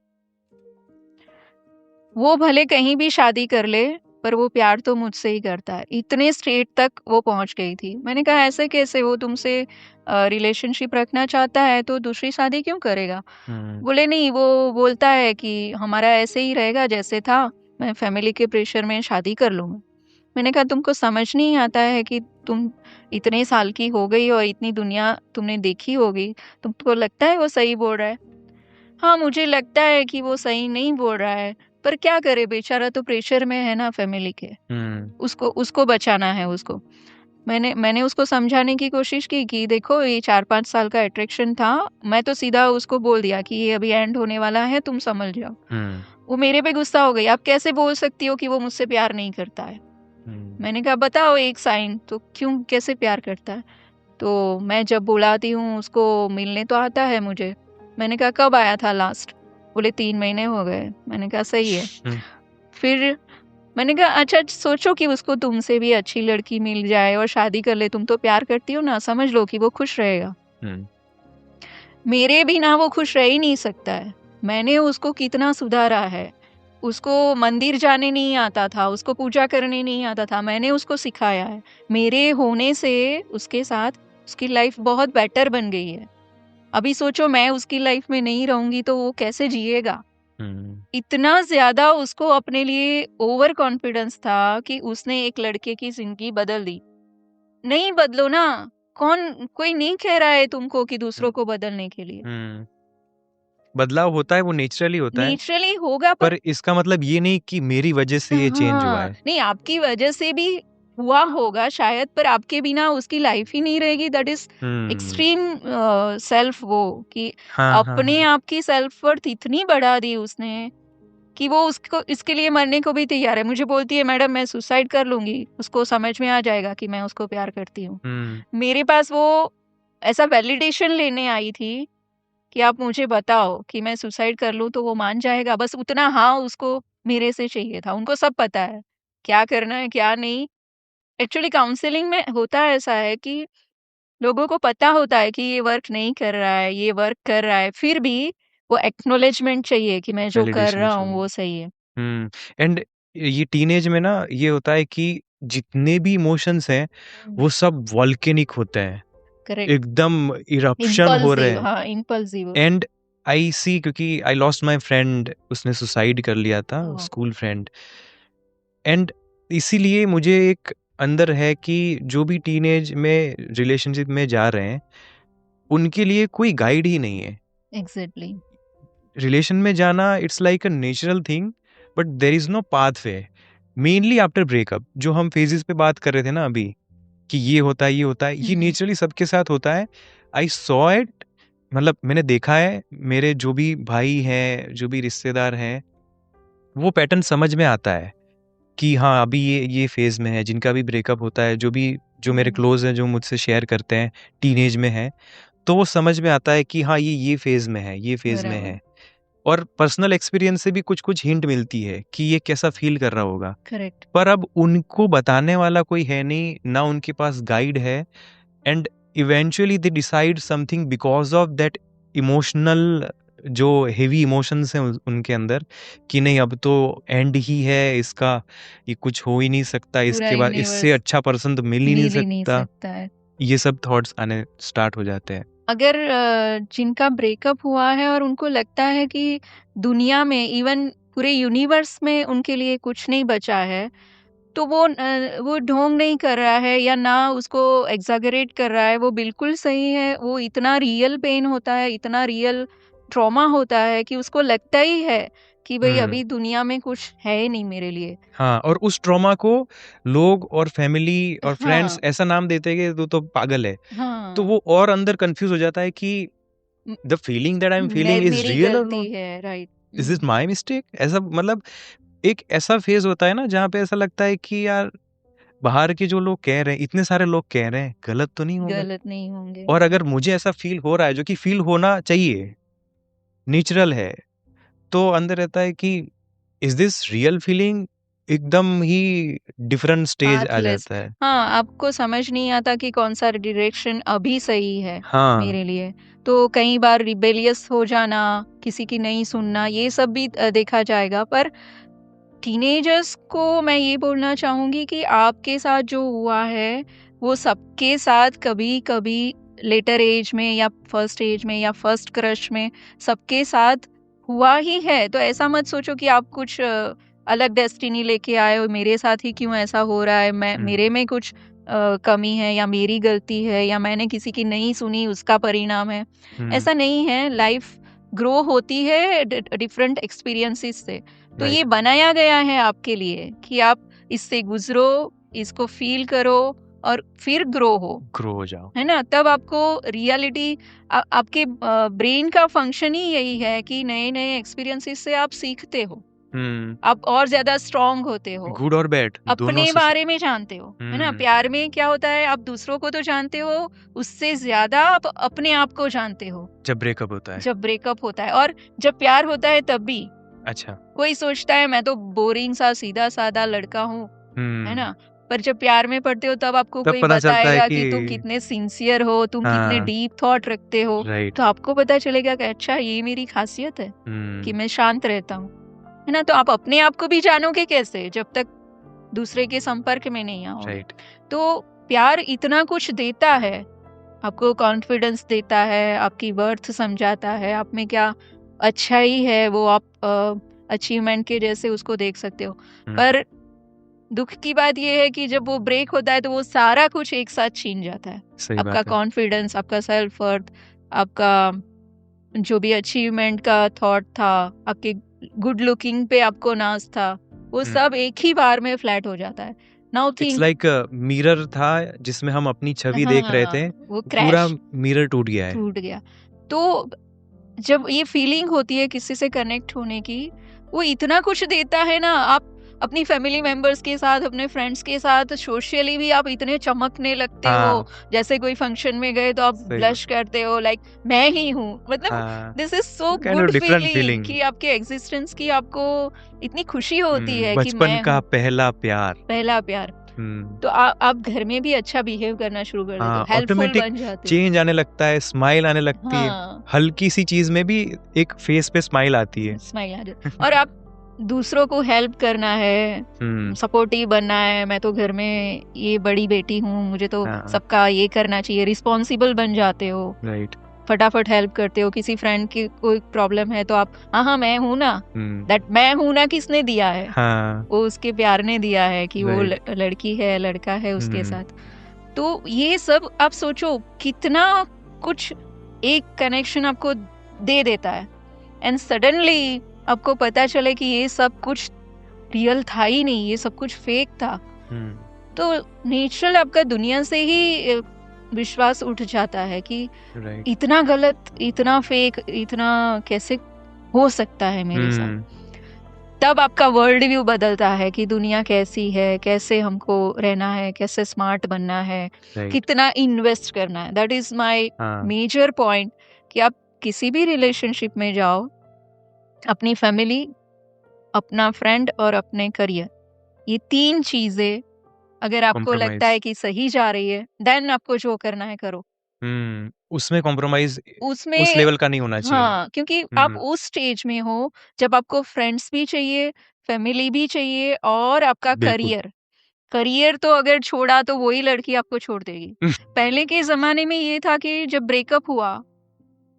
वो भले कहीं भी शादी कर ले पर वो प्यार तो मुझसे ही करता है, इतने स्टेट तक वो पहुंच गई थी। मैंने कहा ऐसे कैसे, वो तुमसे रिलेशनशिप रखना चाहता है तो दूसरी शादी क्यों करेगा? बोले नहीं, वो बोलता है कि हमारा ऐसे ही रहेगा जैसे था, मैं फैमिली के प्रेशर में शादी कर लूंगा। मैंने कहा तुमको समझ नहीं आता है कि तुम इतने साल की हो गई और इतनी दुनिया तुमने देखी होगी, तुमको लगता है वो सही बोल रहा है? हाँ मुझे लगता है कि वो सही नहीं बोल रहा है, पर क्या करे, बेचारा तो प्रेशर में है ना फैमिली के, उसको बचाना है उसको। मैंने उसको समझाने की कोशिश की कि देखो ये 4-5 साल का अट्रैक्शन था, मैं तो सीधा उसको बोल दिया कि ये अभी एंड होने वाला है, तुम समझ जाओ। वो मेरे पे गुस्सा हो गई, आप कैसे बोल सकती हो कि वो मुझसे प्यार नहीं करता है? मैंने कहा बताओ एक साइन तो, क्यों कैसे प्यार करता है? तो मैं जब बुलाती हूँ उसको मिलने तो आता है मुझे। मैंने कहा कब आया था लास्ट? बोले 3 महीने हो गए। मैंने कहा सही है। फिर मैंने कहा अच्छा सोचो कि उसको तुमसे भी अच्छी लड़की मिल जाए और शादी कर ले, तुम तो प्यार करती हो ना, समझ लो कि वो खुश रहेगा। मेरे बिना वो खुश रह ही नहीं सकता है। मैंने उसको कितना सुधारा है, उसको मंदिर जाने नहीं आता था, उसको पूजा करने नहीं आता था, मैंने उसको सिखाया है। मेरे होने से उसके साथ उसकी लाइफ बहुत बेटर बन गई है। अभी सोचो मैं उसकी लाइफ में नहीं रहूंगी तो वो कैसे जिएगा? इतना ज्यादा उसको अपने लिए ओवर कॉन्फिडेंस था कि उसने एक लड़के की जिंदगी बदल दी। नहीं बदलो ना, कोई नहीं कह रहा है तुमको कि दूसरों को बदलने के लिए। बदलाव होता है, वो नेचुरली होता है, नेचुरली होगा, पर इसका मतलब ये नहीं कि मेरी वजह से ये चेंज हुआ है। नहीं, आपकी वजह से भी हुआ होगा शायद, पर आपके बिना उसकी लाइफ ही नहीं रहेगी। दैट इज एक्सट्रीम सेल्फ, वो कि अपने आप की सेल्फ वर्थ इतनी बढ़ा दी उसने कि वो उसको इसके लिए मरने को भी तैयार है। मुझे बोलती है मैडम मैं सुसाइड कर लूंगी, उसको समझ में आ जाएगा कि मैं उसको प्यार करती हूँ। मेरे पास वो ऐसा वैलिडेशन लेने आई थी कि आप मुझे बताओ कि मैं सुसाइड कर लूं तो वो मान जाएगा, बस उतना हाँ उसको मेरे से चाहिए था। उनको सब पता है क्या करना है क्या नहीं। एक्चुअली काउंसलिंग में होता ऐसा है कि लोगों को पता होता है कि ये वर्क नहीं कर रहा है, ये वर्क कर रहा है, फिर भी वो एक्नॉलेजमेंट चाहिए कि मैं जो कर रहा हूँ वो सही है। एंड ये टीनेज में ना ये होता है कि जितने भी इमोशंस हैं वो सब वॉल्केनिक होते हैं। करेक्ट, एकदम इरप्शन हो रहे इम्पल्सिव, हैं। हाँ इम्पल्सिव। एंड आई सी, क्योंकि आई लॉस्ट माई फ्रेंड, उसने सुसाइड कर लिया था, स्कूल फ्रेंड। एंड इसीलिए मुझे एक अंदर है कि जो भी टीनेज में रिलेशनशिप में जा रहे हैं उनके लिए कोई गाइड ही नहीं है। एग्जैक्टली। रिलेशन में जाना it's like a natural thing, but there is no pathway. Mainly after breakup, जो हम फेजेस पे बात कर रहे थे ना अभी, कि ये होता है, ये होता है, ये नेचुरली सबके साथ होता है। आई सॉ इट, मतलब मैंने देखा है, मेरे जो भी भाई हैं, जो भी रिश्तेदार हैं, वो पैटर्न समझ में आता है कि हाँ अभी ये फेज में है। जिनका भी ब्रेकअप होता है, जो मेरे क्लोज हैं, जो मुझसे शेयर करते हैं, टीनेज में है, तो वो समझ में आता है कि हाँ ये फेज में है, ये फेज में है। और पर्सनल एक्सपीरियंस से भी कुछ कुछ हिंट मिलती है कि ये कैसा फील कर रहा होगा। करेक्ट। पर अब उनको बताने वाला कोई है नहीं, ना उनके पास गाइड है। And eventually they decide something because of that emotional, जो हेवी इमोशंस हैं उनके अंदर, कि नहीं अब तो एंड ही है इसका, ये कुछ हो ही नहीं सकता, इसके बाद इससे अच्छा पर्सन तो मिल ही नहीं सकता है। ये सब थॉट्स आने स्टार्ट हो जाते हैं। अगर जिनका ब्रेकअप हुआ है और उनको लगता है कि दुनिया में, इवन पूरे यूनिवर्स में उनके लिए कुछ नहीं बचा है, तो वो ढोंग नहीं कर रहा है या ना उसको एग्जैगरेट कर रहा है, वो बिल्कुल सही है। वो इतना रियल पेन होता है, इतना रियल ट्रॉमा होता है कि उसको लगता ही है कि भाई अभी दुनिया में कुछ है ही नहीं मेरे लिए। हाँ, और उस ट्रॉमा को लोग और फैमिली और फ्रेंड्स ऐसा नाम देते हैं कि तो पागल है। तो वो और अंदर कंफ्यूज हो जाता है कि the feeling that I am feeling is real और not, right, is this my mistake. ऐसा मतलब एक ऐसा फेज होता है ना जहाँ पे ऐसा लगता है कि यार बाहर के जो लोग कह रहे हैं, इतने सारे लोग कह रहे हैं, गलत तो नहीं होगा। गलत नहीं होंगे। और अगर मुझे ऐसा फील हो रहा है, जो कि फील होना चाहिए, नेचुरल है, तो अंदर रहता है कि इज दिस रियल फीलिंग, एकदम ही डिफरेंट स्टेज आ जाता है। हाँ, आपको समझ नहीं आता कि कौन सा डायरेक्शन अभी सही है मेरे लिए। तो कई बार रिबेलियस हो जाना, किसी की नहीं सुनना, ये सब भी देखा जाएगा। पर टीनेजर्स को मैं ये बोलना चाहूंगी कि आपके साथ जो हुआ है वो सबके साथ कभी कभी लेटर एज में या फर्स्ट एज में या फर्स्ट क्रश में सबके साथ हुआ ही है। तो ऐसा मत सोचो कि आप कुछ अलग डेस्टिनी लेके आए हो, मेरे साथ ही क्यों ऐसा हो रहा है, मेरे में कुछ कमी है या मेरी गलती है या मैंने किसी की नहीं सुनी उसका परिणाम है। ऐसा नहीं है। लाइफ ग्रो होती है डिफरेंट एक्सपीरियंसेस से। तो ये बनाया गया है आपके लिए कि आप इससे गुजरो, इसको फील करो और फिर ग्रो हो जाओ, है ना। तब आपको रियलिटी, आपके ब्रेन का फंक्शन ही यही है कि नए नए एक्सपीरियंसेस से आप सीखते हो, आप और ज्यादा स्ट्रांग होते हो, गुड और बैड अपने बारे में जानते हो, है ना। प्यार में क्या होता है, आप दूसरों को तो जानते हो, उससे ज्यादा आप अपने आप को जानते हो जब ब्रेकअप होता है। और जब प्यार होता है तब भी। अच्छा, कोई सोचता है मैं तो बोरिंग सा सीधा साधा लड़का हूँ, है ना। पर जब प्यार में पड़ते हो तब आपको कोई बताएगा कि तुम कितने सिंसियर हो, तुम कितने डीप थॉट रखते हो। तो आपको पता चलेगा कि अच्छा ये मेरी खासियत है कि मैं शांत रहता हूँ, है ना। तो आप अपने आप को भी जानोगे कैसे, जब तक दूसरे के संपर्क में नहीं आओ। तो प्यार इतना कुछ देता है, आपको कॉन्फिडेंस देता है, आपकी वर्थ समझाता है, आप में क्या अच्छा ही है वो आप अचीवमेंट के जैसे उसको देख सकते हो। पर दुख की बात ये है कि जब वो ब्रेक होता है तो वो सारा कुछ एक साथ छीन जाता है। आपका कॉन्फिडेंस, आपका सेल्फ वर्थ, आपका जो भी अचीवमेंट का थॉट था, आपके गुड लुकिंग पे आपको नाज था, वो सब एक ही बार में फ्लैट हो जाता है। Now think it's like mirror था जिसमें हम अपनी छवि देख रहे थे, वो पूरा मिरर टूट गया। तो जब ये फीलिंग होती है किसी से कनेक्ट होने की, वो इतना कुछ देता है ना। आप अपनी फैमिली मेंबर्स के साथ, अपने फ्रेंड्स के साथ, सोशली भी आप इतने चमकने लगते हो। जैसे कोई फंक्शन में गए तो आप ब्लश करते हो, लाइक मैं ही हूँ। मतलब this is so good feeling कि आपके एग्जिस्टेंस की आपको इतनी खुशी होती है कि बचपन का पहला प्यार। तो आप घर में भी अच्छा बिहेव करना शुरू कर देते हो, हेल्पफुल बन जाते हो, चेंज आने लगता है, स्माइल आने लगती है, हल्की सी चीज में भी एक फेस पे स्माइल आती है। और आप दूसरों को हेल्प करना है, हम्म सपोर्टिव बनना है। मैं तो घर में ये बड़ी बेटी हूँ, मुझे तो हाँ सबका ये करना चाहिए, रिस्पॉन्सिबल बन जाते हो, राइट फटाफट हेल्प करते हो। किसी फ्रेंड की कोई प्रॉब्लम है तो आप हाँ मैं हूँ ना, हम्म दैट मैं हूँ ना किसने दिया है, हाँ वो उसके प्यार ने दिया है कि वो राइट लड़की है लड़का है उसके हम्म साथ। तो ये सब आप सोचो कितना कुछ एक कनेक्शन आपको दे देता है, एंड सडनली आपको पता चले कि ये सब कुछ रियल था ही नहीं, ये सब कुछ फेक था। हम्म तो नेचुरल आपका दुनिया से ही विश्वास उठ जाता है कि राइट इतना गलत, इतना फेक, इतना कैसे हो सकता है मेरे साथ। हम्म तब आपका वर्ल्ड व्यू बदलता है कि दुनिया कैसी है, कैसे हमको रहना है, कैसे स्मार्ट बनना है, राइट कितना इन्वेस्ट करना है। दैट इज माय हाँ मेजर पॉइंट कि आप किसी भी रिलेशनशिप में जाओ, अपनी फैमिली, अपना फ्रेंड और अपने करियर, ये 3 चीजें अगर आपको लगता कॉम्प्रोमाइज है कि सही जा रही है, देन आपको जो करना है करो। उसमें कॉम्प्रोमाइज उस उसमें लेवल का नहीं होना चाहिए हाँ, क्योंकि आप हम्म उस स्टेज में हो जब आपको फ्रेंड्स भी चाहिए, फैमिली भी चाहिए और आपका बिल्कुल करियर। करियर तो अगर छोड़ा तो वही लड़की आपको छोड़ देगी। पहले के ज़माने में ये था कि जब ब्रेकअप हुआ,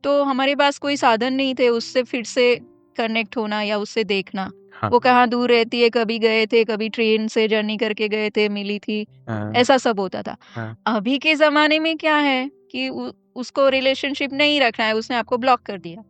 तो हमारे पास कोई साधन नहीं थे उससे फिर से कनेक्ट होना या उससे देखना। हाँ वो कहाँ दूर रहती है, कभी गए थे, कभी ट्रेन से जर्नी करके गए थे, मिली थी, हाँ ऐसा सब होता था। हाँ अभी के ज़माने में क्या है कि उसको रिलेशनशिप नहीं रखना है, उसने आपको ब्लॉक कर दिया।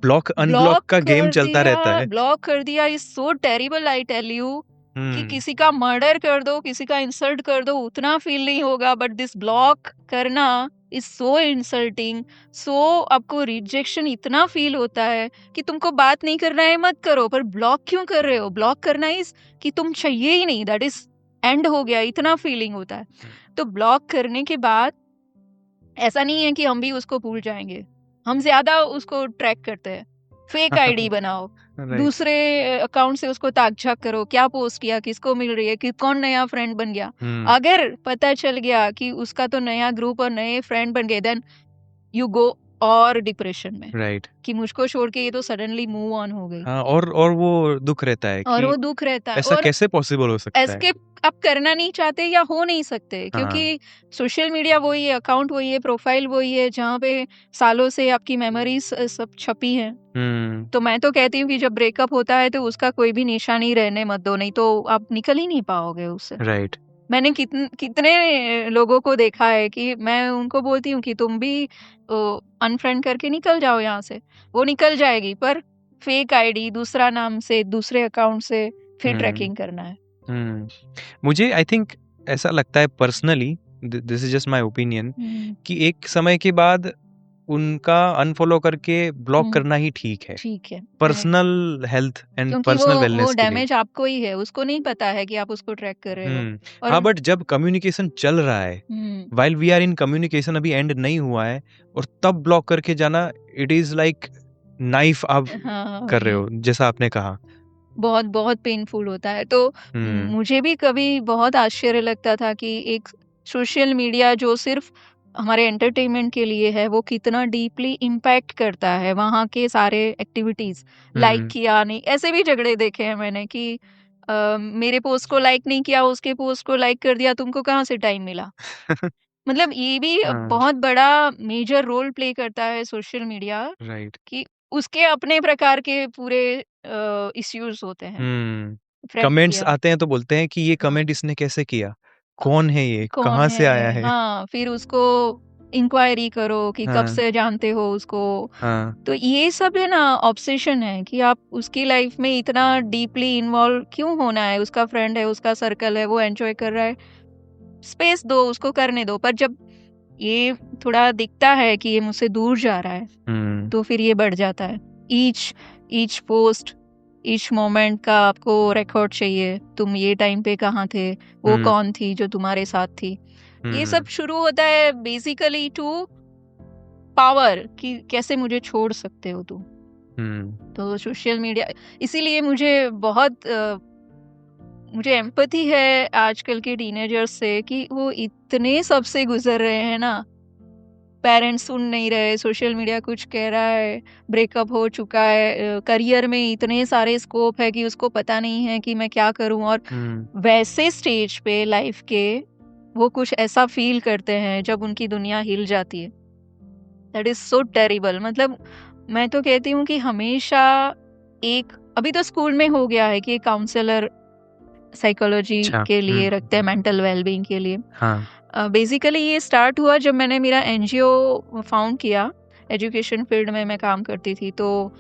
ब्लॉक अनब्लॉक का गेम चलता रहता है ब्लॉक कर दिया is so terrible, I tell you. कि हम्म किसी का मर्डर कर दो, किसी का इंसल्ट कर दो, उतना फील नहीं होगा, बट दिस ब्लॉक करना इज सो इंसल्टिंग। सो आपको रिजेक्शन इतना फील होता है कि तुमको बात नहीं करना है मत करो, पर ब्लॉक क्यों कर रहे हो? ब्लॉक करना इज कि तुम चाहिए ही नहीं, दैट इज एंड हो गया, इतना फीलिंग होता है। तो ब्लॉक करने के बाद ऐसा नहीं है कि हम भी उसको भूल जाएंगे, हम ज्यादा उसको ट्रैक करते हैं। फेक आईडी बनाओ, राइट दूसरे अकाउंट से उसको ताक झाक करो, क्या पोस्ट किया, किसको मिल रही है, कि कौन नया फ्रेंड बन गया। हम्म अगर पता चल गया कि उसका तो नया ग्रुप और नए फ्रेंड बन गए, देन यू गो और डिप्रेशन में राइट कि मुझको छोड़ के ये तो सडनली मूव ऑन हो गई। हाँ और वो दुख रहता है और कि वो दुख रहता है, ऐसा और कैसे पॉसिबल हो सकता है एस्केप आप करना नहीं चाहते या हो नहीं सकते, हाँ क्योंकि सोशल मीडिया वही है, अकाउंट वही है, प्रोफाइल वही है, जहाँ पे सालों से आपकी मेमोरीज सब छपी हैं। हम्म तो मैं तो कहती हूँ कि जब ब्रेकअप होता है तो उसका कोई भी निशानी रहने मत दो, नहीं तो आप निकल ही नहीं पाओगे उससे। राइट मैंने कितने लोगों को देखा है कि मैं उनको बोलती हूँ कि तुम भी अनफ्रेंड करके निकल जाओ यहाँ से, वो निकल जाएगी, पर फेक आईडी, दूसरा नाम से, दूसरे अकाउंट से फिर हम्म ट्रैकिंग करना है। हम्म मुझे आई थिंक ऐसा लगता है personally this is just my opinion hmm, कि एक समय के बाद उनका अनफॉलो करके ब्लॉक हम्म, करना ही ठीक है ठीक है, करेक्ट। पर्सनल हेल्थ एंड क्योंकि पर्सनल वो वेलनेस के लिए डैमेज आपको ही है, उसको नहीं पता है कि आप उसको ट्रैक कर रहे हो। हाँ और बट जब कम्युनिकेशन चल रहा है hmm, while we are in communication अभी एंड नहीं हुआ है और तब ब्लॉक करके जाना इट इज लाइक नाइफ आप हाँ, कर रहे हो जैसा आपने कहा बहुत बहुत पेनफुल होता है। तो हम्म मुझे भी कभी बहुत आश्चर्य लगता था कि एक सोशल मीडिया जो सिर्फ हमारे एंटरटेनमेंट के लिए है, वो कितना डीपली इम्पैक्ट करता है वहाँ के सारे एक्टिविटीज। लाइक हम्म किया नहीं, ऐसे भी झगड़े देखे हैं मैंने कि मेरे पोस्ट को लाइक नहीं किया, उसके पोस्ट को लाइक कर दिया, तुमको कहाँ से टाइम मिला। मतलब ये भी हाँ बहुत बड़ा मेजर रोल प्ले करता है सोशल मीडिया, राइट कि उसके अपने प्रकार के पूरे इश्यूज होते हैं। फ्रेंड कमेंट्स किया, आते हैं तो बोलते हैं कि ये हाँ, कमेंट इसने कैसे किया अ, कौन है ये कौन कहाँ से आया है, है हाँ, फिर उसको इंक्वायरी करो कि कब हाँ से जानते हो उसको। हाँ तो ये सब है ना, ऑब्सेशन है कि आप उसकी लाइफ में इतना डीपली इन्वॉल्व क्यों होना है। उसका फ्रेंड है, उसका सर्कल है, वो एंजॉय कर रहा है, स्पेस दो उसको, करने दो। पर जब ये थोड़ा दिखता है कि ये मुझसे दूर जा रहा है, हम्म तो फिर ये बढ़ जाता है। Each each post, each moment का आपको रिकॉर्ड चाहिए, तुम ये टाइम पे कहाँ थे, वो हम्म कौन थी जो तुम्हारे साथ थी। ये सब हम्म शुरू होता है बेसिकली टू पावर, कि कैसे मुझे छोड़ सकते हो तुम। हम्म तो सोशल मीडिया, इसीलिए मुझे एम्पैथी है आजकल के टीनेजर्स से कि वो इतने सबसे गुजर रहे हैं ना, पेरेंट्स सुन नहीं रहे, सोशल मीडिया कुछ कह रहा है, ब्रेकअप हो चुका है, करियर में इतने सारे स्कोप है कि उसको पता नहीं है कि मैं क्या करूं, और वैसे स्टेज पे लाइफ के वो कुछ ऐसा फील करते हैं जब उनकी दुनिया हिल जाती है। That is so terrible. मतलब मैं तो कहती हूँ कि हमेशा एक, अभी तो स्कूल में हो गया है कि एक काउंसलर साइकोलॉजी के लिए रखते हैं, मेंटल वेलबींग के लिए। बेसिकली ये स्टार्ट हुआ जब मैंने मेरा एनजीओ फाउंड किया। एजुकेशन फील्ड में मैं काम करती थी, तो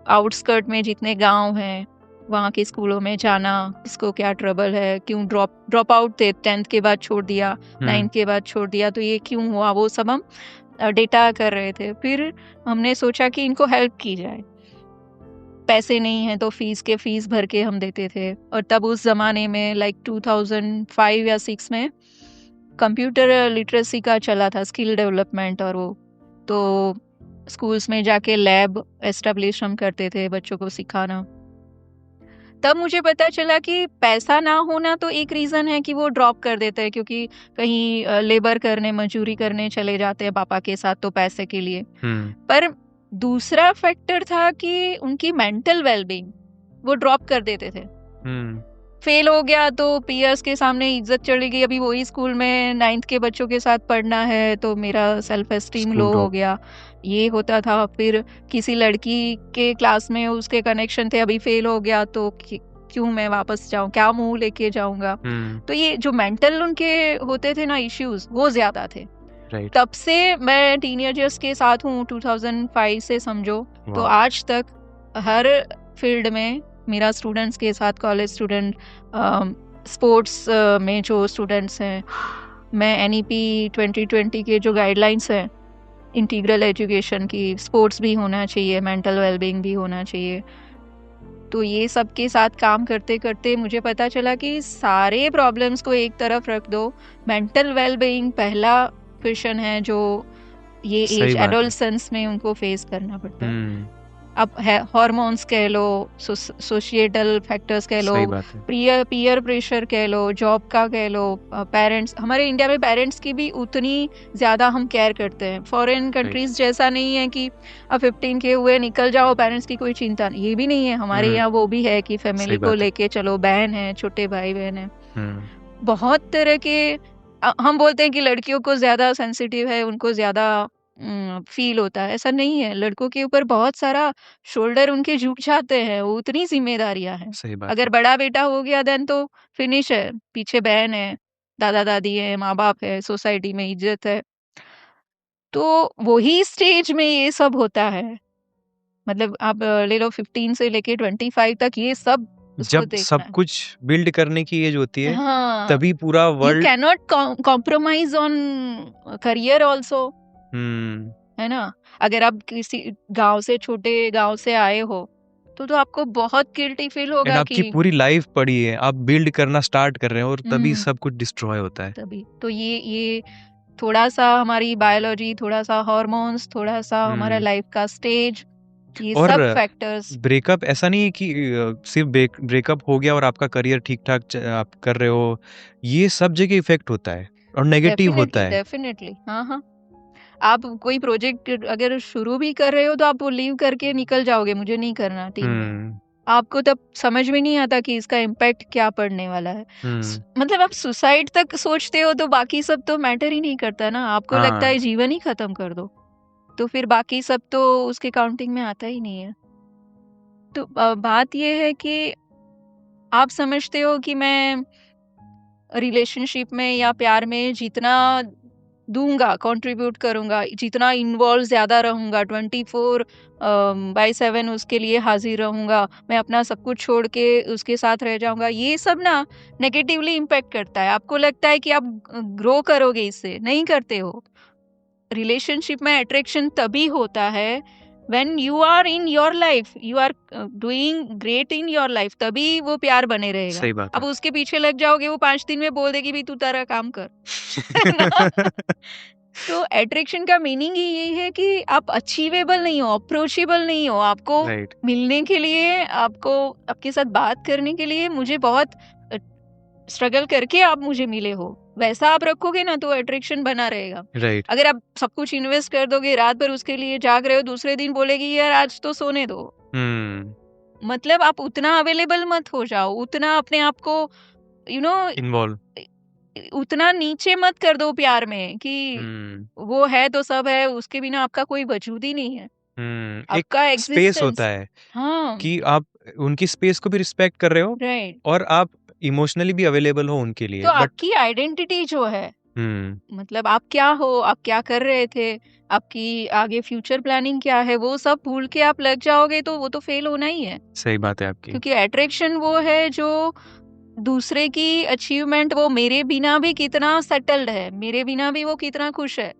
आउटस्कर्ट में जितने गांव हैं वहाँ के स्कूलों में जाना, किसको क्या ट्रबल है, क्यों ड्रॉप आउट थे, 10th के बाद छोड़ दिया, 9th के बाद छोड़ दिया, तो ये क्यों हुआ, वो सब हम डेटा कर रहे थे। फिर हमने सोचा कि इनको हेल्प की जाए। पैसे नहीं है तो फीस भर के हम देते थे। और तब उस ज़माने में लाइक 2005 या 6 में कंप्यूटर लिटरेसी का चला था, स्किल डेवलपमेंट, और वो तो स्कूल्स में जाके लैब एस्टेब्लिश हम करते थे बच्चों को सिखाना। तब मुझे पता चला कि पैसा ना होना तो एक रीज़न है कि वो ड्रॉप कर देते हैं, क्योंकि कहीं लेबर करने, मजदूरी करने चले जाते हैं पापा के साथ, तो पैसे के लिए। पर दूसरा फैक्टर था कि उनकी मेंटल वेलबींग वो ड्रॉप कर देते थे। फेल हो गया तो पीयर्स के सामने इज्जत चली गई, अभी वही स्कूल में 9th के बच्चों के साथ पढ़ना है तो मेरा सेल्फ एस्टीम लो हो गया, ये होता था। फिर किसी लड़की के क्लास में उसके कनेक्शन थे, अभी फेल हो गया तो क्यों मैं वापस जाऊं, क्या मुंह लेके जाऊंगा। तो ये जो मेंटल उनके होते थे ना इश्यूज, वो ज्यादा थे। तब से मैं टीनेजर्स के साथ हूँ 2005 से समझो, तो आज तक हर फील्ड में मेरा स्टूडेंट्स के साथ, कॉलेज स्टूडेंट, स्पोर्ट्स में जो स्टूडेंट्स हैं, मैं NEP 2020 के जो गाइडलाइंस हैं इंटीग्रल एजुकेशन की, स्पोर्ट्स भी होना चाहिए, मेंटल वेलबींग भी होना चाहिए, तो ये सब के साथ काम करते करते मुझे पता चला कि सारे प्रॉब्लम्स को एक तरफ रख दो, मेंटल वेलबींग पहला क्वेश्चन है जो ये एज एडोलसेंस में उनको फेस करना पड़ता है। अब हार्मोन्स कह लो, सोशिएटल फैक्टर्स कह लो, पीयर प्रेशर कह लो, जॉब का कह लो, पेरेंट्स, हमारे इंडिया में पेरेंट्स की भी उतनी ज़्यादा हम केयर करते हैं। फॉरेन कंट्रीज जैसा नहीं है कि अब 15 के हुए निकल जाओ, पेरेंट्स की कोई चिंता नहीं, ये भी नहीं है। हमारे यहाँ वो भी है कि फैमिली को लेके चलो, बहन है, छोटे भाई बहन है, बहुत तरह के। हम बोलते हैं कि लड़कियों को ज़्यादा सेंसिटिव है, उनको ज़्यादा फील होता है, ऐसा नहीं है। लड़कों के ऊपर बहुत सारा शोल्डर उनके झुक जाते हैं, वो उतनी जिम्मेदारियां हैं। अगर बड़ा बेटा हो गया देन तो फिनिश है, पीछे बहन है, दादा दादी है, माँ बाप है, सोसाइटी में इज्जत है। तो वही स्टेज में ये सब होता है। मतलब आप ले लो 15 से लेके 25 तक ये सब जब सब कुछ बिल्ड करने की एज होती है, हाँ, तभी पूरा world, you can not compromise on career also, है ना। अगर आप किसी गांव से, छोटे गांव से आए हो तो आपको बहुत गिल्टी फील होगा आपकी पूरी लाइफ पड़ी है, आप बिल्ड करना स्टार्ट कर रहे हैं और तभी सब कुछ डिस्ट्रॉय होता है। तभी तो ये थोड़ा सा हमारी बायोलॉजी, थोड़ा सा हार्मोन्स, थोड़ा सा हमारा लाइफ का स्टेज, ये सब फैक्टर्स। ब्रेकअप ऐसा नहीं है कि सिर्फ ब्रेकअप हो गया और आपका करियर ठीक ठाक आप कर रहे हो, ये सब जगह इफेक्ट होता है और नेगेटिव होता है। डेफिनेटली, हाँ। आप कोई प्रोजेक्ट अगर शुरू भी कर रहे हो तो आप वो लीव करके निकल जाओगे, मुझे नहीं करना टीम में। आपको तब समझ में नहीं आता कि इसका इम्पैक्ट क्या पड़ने वाला है। मतलब आप सुसाइड तक सोचते हो तो बाकी सब तो मैटर ही नहीं करता ना, आपको लगता है जीवन ही खत्म कर दो, तो फिर बाकी सब तो उसके काउंटिंग में आता ही नहीं है। तो बात ये है कि आप समझते हो कि मैं रिलेशनशिप में या प्यार में जितना दूंगा, कंट्रीब्यूट करूंगा, जितना इन्वॉल्व ज़्यादा रहूंगा, 24/7 उसके लिए हाजिर रहूंगा, मैं अपना सब कुछ छोड़ के उसके साथ रह जाऊंगा, ये सब ना नेगेटिवली इम्पैक्ट करता है। आपको लगता है कि आप ग्रो करोगे, इससे नहीं करते हो। रिलेशनशिप में अट्रैक्शन तभी होता है when you are in your life, you are doing great in your life, तभी वो प्यार बने रहेगा। सही बात अब है। उसके पीछे लग जाओगे, वो 5 दिन में बोल देगी भी तू तेरा काम कर। तो अट्रैक्शन का मीनिंग ही यही है कि आप अचीवेबल नहीं हो, अप्रोचेबल नहीं हो। आपको मिलने के लिए, आपको आपके साथ बात करने के लिए मुझे बहुत स्ट्रगल करके आप मुझे मिले हो, वैसा आप रखोगे ना तो अट्रैक्शन बना रहेगा। राइट। अगर आप सब कुछ इन्वेस्ट कर दोगे, रात भर उसके लिए जाग रहे हो, दूसरे दिन बोलेगी यार आज तो सोने दो। मतलब आप उतना अवेलेबल मत हो जाओ, उतना अपने आप को इन्वॉल्व। उतना नीचे मत कर दो प्यार में कि वो है तो सब है, उसके बिना आपका कोई वजूद ही नहीं है, एक आपका स्पेस एग्जिस्टेंस। होता है हाँ कि आप उनकी स्पेस को भी रिस्पेक्ट कर रहे हो राइट। और आप इमोशनली भी अवेलेबल हो उनके लिए। तो बट आपकी आइडेंटिटी जो है, मतलब आप क्या हो, आप क्या कर रहे थे, आपकी आगे फ्यूचर प्लानिंग क्या है, वो सब भूल के आप लग जाओगे तो वो तो फेल होना ही है। सही बात है आपकी। क्योंकि अट्रैक्शन वो है जो दूसरे की अचीवमेंट, वो मेरे बिना भी कितना सेटल्ड है, मेरे बिना भी वो कितना खुश है।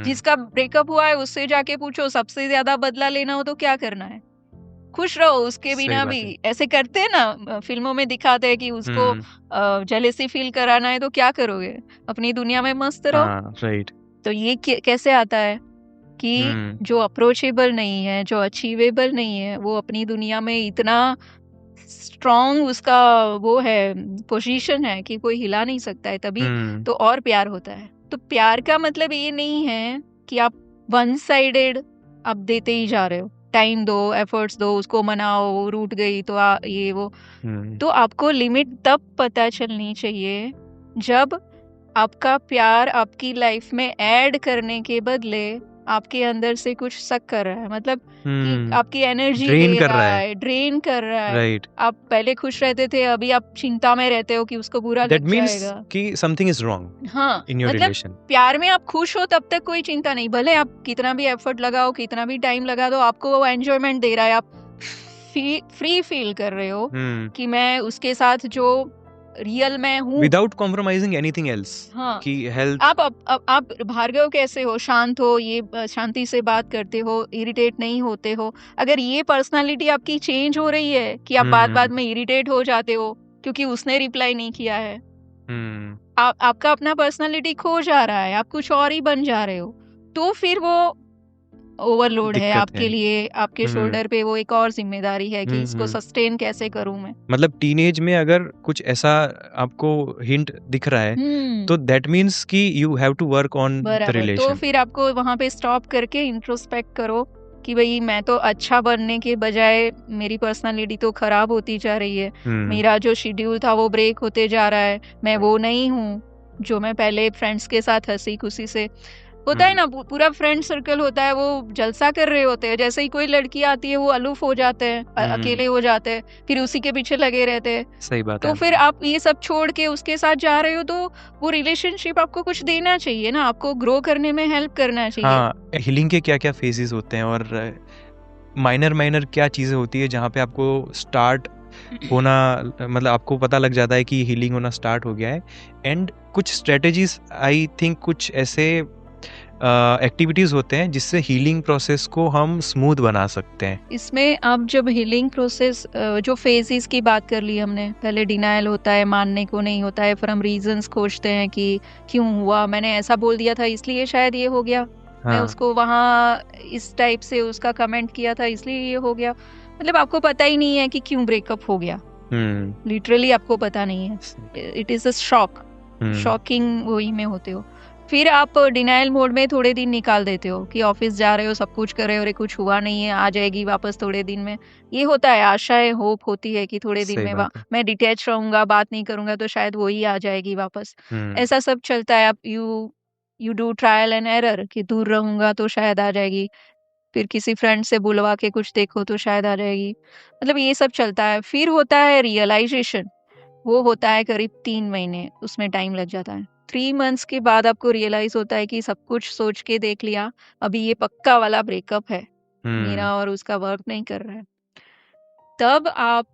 जिसका ब्रेकअप हुआ है उससे जाके पूछो सबसे ज्यादा बदला लेना हो तो क्या करना है, खुश रहो उसके सही बिना बात भी। है। ऐसे करते हैं ना, फिल्मों में दिखाते हैं कि उसको जेलेसी फील कराना है तो क्या करोगे, अपनी दुनिया में मस्त रहो। हाँ राइट। तो ये कैसे आता है कि जो अप्रोचेबल नहीं है, जो अचीवेबल नहीं है, वो अपनी दुनिया में इतना स्ट्रॉन्ग उसका वो है, पोजीशन है कि कोई हिला नहीं सकता है, तभी तो और प्यार होता है। तो प्यार का मतलब ये नहीं है कि आप वन साइडेड आप देते ही जा रहे हो, टाइम दो, एफर्ट्स दो, उसको मनाओ, रूठ गई तो ये वो। तो आपको लिमिट तब पता चलनी चाहिए जब आपका प्यार आपकी लाइफ में ऐड करने के बदले आपके अंदर से कुछ सक कर रहा है, मतलब कि आपकी एनर्जी ड्रेन कर रहा है। ड्रेन कर रहा है। राइट। आप पहले खुश रहते थे, अभी आप चिंता में रहते हो कि उसको बुरा दैट लग मीन्स जाएगा। कि समथिंग इज रॉन्ग हाँ इन योर मतलब रिलेशन। प्यार में आप खुश हो तब तक कोई चिंता नहीं, भले आप कितना भी एफर्ट लगाओ, कितना भी टाइम लगा दो, आपको वो एंजॉयमेंट दे रहा है, आप फ्री फील कर रहे हो कि मैं उसके साथ जो रियल में हूँ, विदाउट कॉम्प्रोमाइजिंग एनीथिंग एल्स। हाँ कि हेल्थ। आप भार्गव कैसे हो, शांत हो, ये शांति से बात करते हो, इरिटेट नहीं होते हो। अगर ये पर्सनालिटी आपकी चेंज हो रही है कि आप बाद में इरिटेट हो जाते हो क्योंकि उसने रिप्लाई नहीं किया है, आपका अपना पर्सनालिटी खो जा रहा है, आप कुछ और ही बन जा रहे हो, तो फिर वो ओवरलोड है आपके लिए, आपके शोल्डर पे वो एक और जिम्मेदारी है कि इसको सस्टेन कैसे करूं मैं। मतलब टीनेज में अगर कुछ ऐसा आपको हिंट दिख रहा है तो दैट मीन्स कि you have to work on the relation. तो फिर आपको वहां पे स्टॉप करके इंट्रोस्पेक्ट करो कि भाई मैं तो अच्छा बनने के बजाय मेरी पर्सनालिटी तो खराब होती जा रही है, मेरा जो शेड्यूल था वो ब्रेक होते जा रहा है, मैं वो नहीं हूँ जो मैं पहले फ्रेंड्स के साथ हंसी खुशी से होता है ना, पूरा फ्रेंड सर्कल होता है, वो जलसा कर रहे होते हैं, जैसे ही कोई लड़की आती है वो अलूफ हो जाते हैं, अकेले हो जाते हैं, फिर उसी के पीछे लगे रहते हैं। सही बात तो है। फिर आप ये सब छोड़ के उसके साथ जा रहे हो तो वो रिलेशनशिप आपको कुछ देना चाहिए ना, आपको ग्रो करने में हेल्प करना चाहिए। हाँ, हीलिंग के क्या क्या फेजेस होते हैं और माइनर क्या चीजें होती है जहाँ पे आपको स्टार्ट होना, मतलब आपको पता लग जाता है कि हीलिंग होना स्टार्ट हो गया है। एंड कुछ स्ट्रेटेजीज, आई थिंक कुछ ऐसे एक्टिविटीज होते हैं जिससे हीलिंग प्रोसेस को हम स्मूथ बना सकते हैं। इसमें अब जब हीलिंग प्रोसेस, जो फेजेस की बात कर ली हमने, पहले डिनायल होता है, मानने को नहीं होता है, फिर हम रीजंस खोजते हैं कि क्यों हुआ, मैंने ऐसा बोल दिया था इसलिए शायद ये हो गया, मैं उसको वहाँ इस टाइप से उसका कमेंट किया था इसलिए ये हो गया। मतलब आपको पता ही नहीं है कि क्यों ब्रेकअप हो गया, लिटरली आपको पता नहीं है, it is a shock, shocking वही में होते हो। फिर आप डिनायल मोड में थोड़े दिन निकाल देते हो कि ऑफिस जा रहे हो, सब कुछ कर रहे हो, अरे कुछ हुआ नहीं है, आ जाएगी वापस थोड़े दिन में, ये होता है, आशाएं होप होती है कि थोड़े दिन में मैं डिटैच रहूंगा, बात नहीं करूंगा तो शायद वो ही आ जाएगी वापस। ऐसा सब चलता है। आप you do trial and error कि दूर रहूंगा तो शायद आ जाएगी, फिर किसी फ्रेंड से बुलवा के कुछ देखो तो शायद आ जाएगी, मतलब ये सब चलता है। फिर होता है रियलाइजेशन, वो होता है करीब 3 महीने, उसमें टाइम लग जाता है। 3 मंथ्स के बाद आपको रियलाइज होता है कि सब कुछ सोच के देख लिया, अभी ये पक्का वाला ब्रेकअप है, मेरा और उसका वर्क नहीं कर रहा है। तब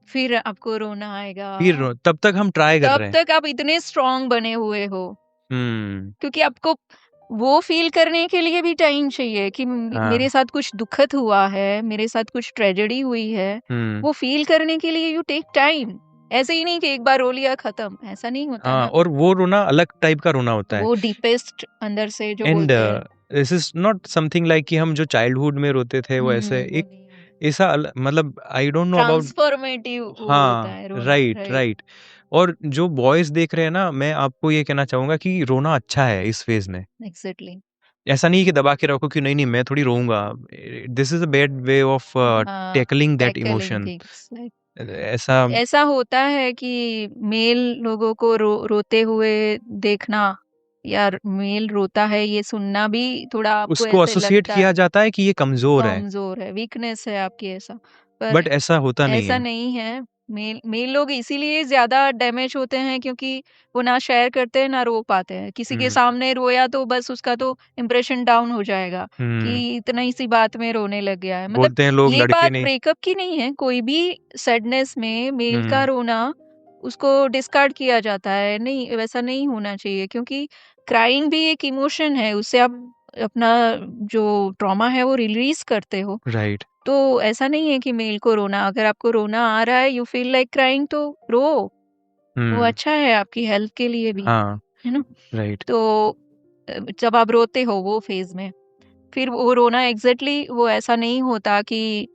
फिर आपको रोना आएगा, फिर तब तक हम ट्राई कर रहे हैं, तब तक आप इतने स्ट्रांग बने हुए हो, क्योंकि आपको वो फील करने के लिए भी टाइम चाहिए कि मेरे साथ कुछ दुखद हुआ है, मेरे साथ कुछ ट्रेजेडी हुई है, वो फील करने के लिए यू टेक टाइम। ऐसे ही नहीं कि एक बार रो लिया खत्म, ऐसा नहीं होता ना। और वो रोना अलग टाइप का रोना होता है, वो डीपेस्ट अंदर से जो बोलते हैं। This is not something like कि हम जो चाइल्डहुड में रोते थे वो ऐसे एक ऐसा मतलब I don't know about transformative होता है रोना, राइट। और जो बॉयज देख रहे हैं ना, मैं आपको ये कहना चाहूंगा कि रोना अच्छा है इस फेज में। एग्जैक्टली। ऐसा नहीं कि दबा के रखो कि नहीं नहीं मैं थोड़ी रोऊंगा। This is a bad way of tackling that tackling emotion. Things. ऐसा ऐसा होता है कि मेल लोगों को रोते हुए देखना या मेल रोता है ये सुनना भी थोड़ा आपको उसको ऐसे एसोसिएट लगता किया है जाता है कि ये कमजोर है, कमजोर है, वीकनेस है आपकी, ऐसा। पर बट ऐसा होता नहीं ऐसा है। नहीं है। मेल मेल लोग इसीलिए ज्यादा डैमेज होते हैं क्योंकि वो ना शेयर करते हैं ना रो पाते हैं। किसी के हम्म सामने रोया तो बस उसका तो इम्प्रेशन डाउन हो जाएगा कि हम्म इतना ही सी बात में रोने लग गया है। मतलब बोलते हैं लोग ये लड़के बात नहीं। ब्रेकअप की नहीं है, कोई भी सैडनेस में मेल का हम्म रोना उसको डिस्कार्ड किया जाता है। नहीं, वैसा नहीं होना चाहिए क्योंकि क्राइंग भी एक इमोशन है, उससे आप अपना जो ट्रॉमा है वो रिलीज करते हो। राइट। तो ऐसा नहीं है कि मेल को रोना, अगर आपको रोना आ रहा है, यू फील लाइक क्राइंग, तो रो। वो हम्म अच्छा है आपकी हेल्थ के लिए भी, हाँ है ना? राइट। तो जब आप रोते हो वो फेज में, फिर वो रोना एग्जैक्टली वो ऐसा नहीं होता कि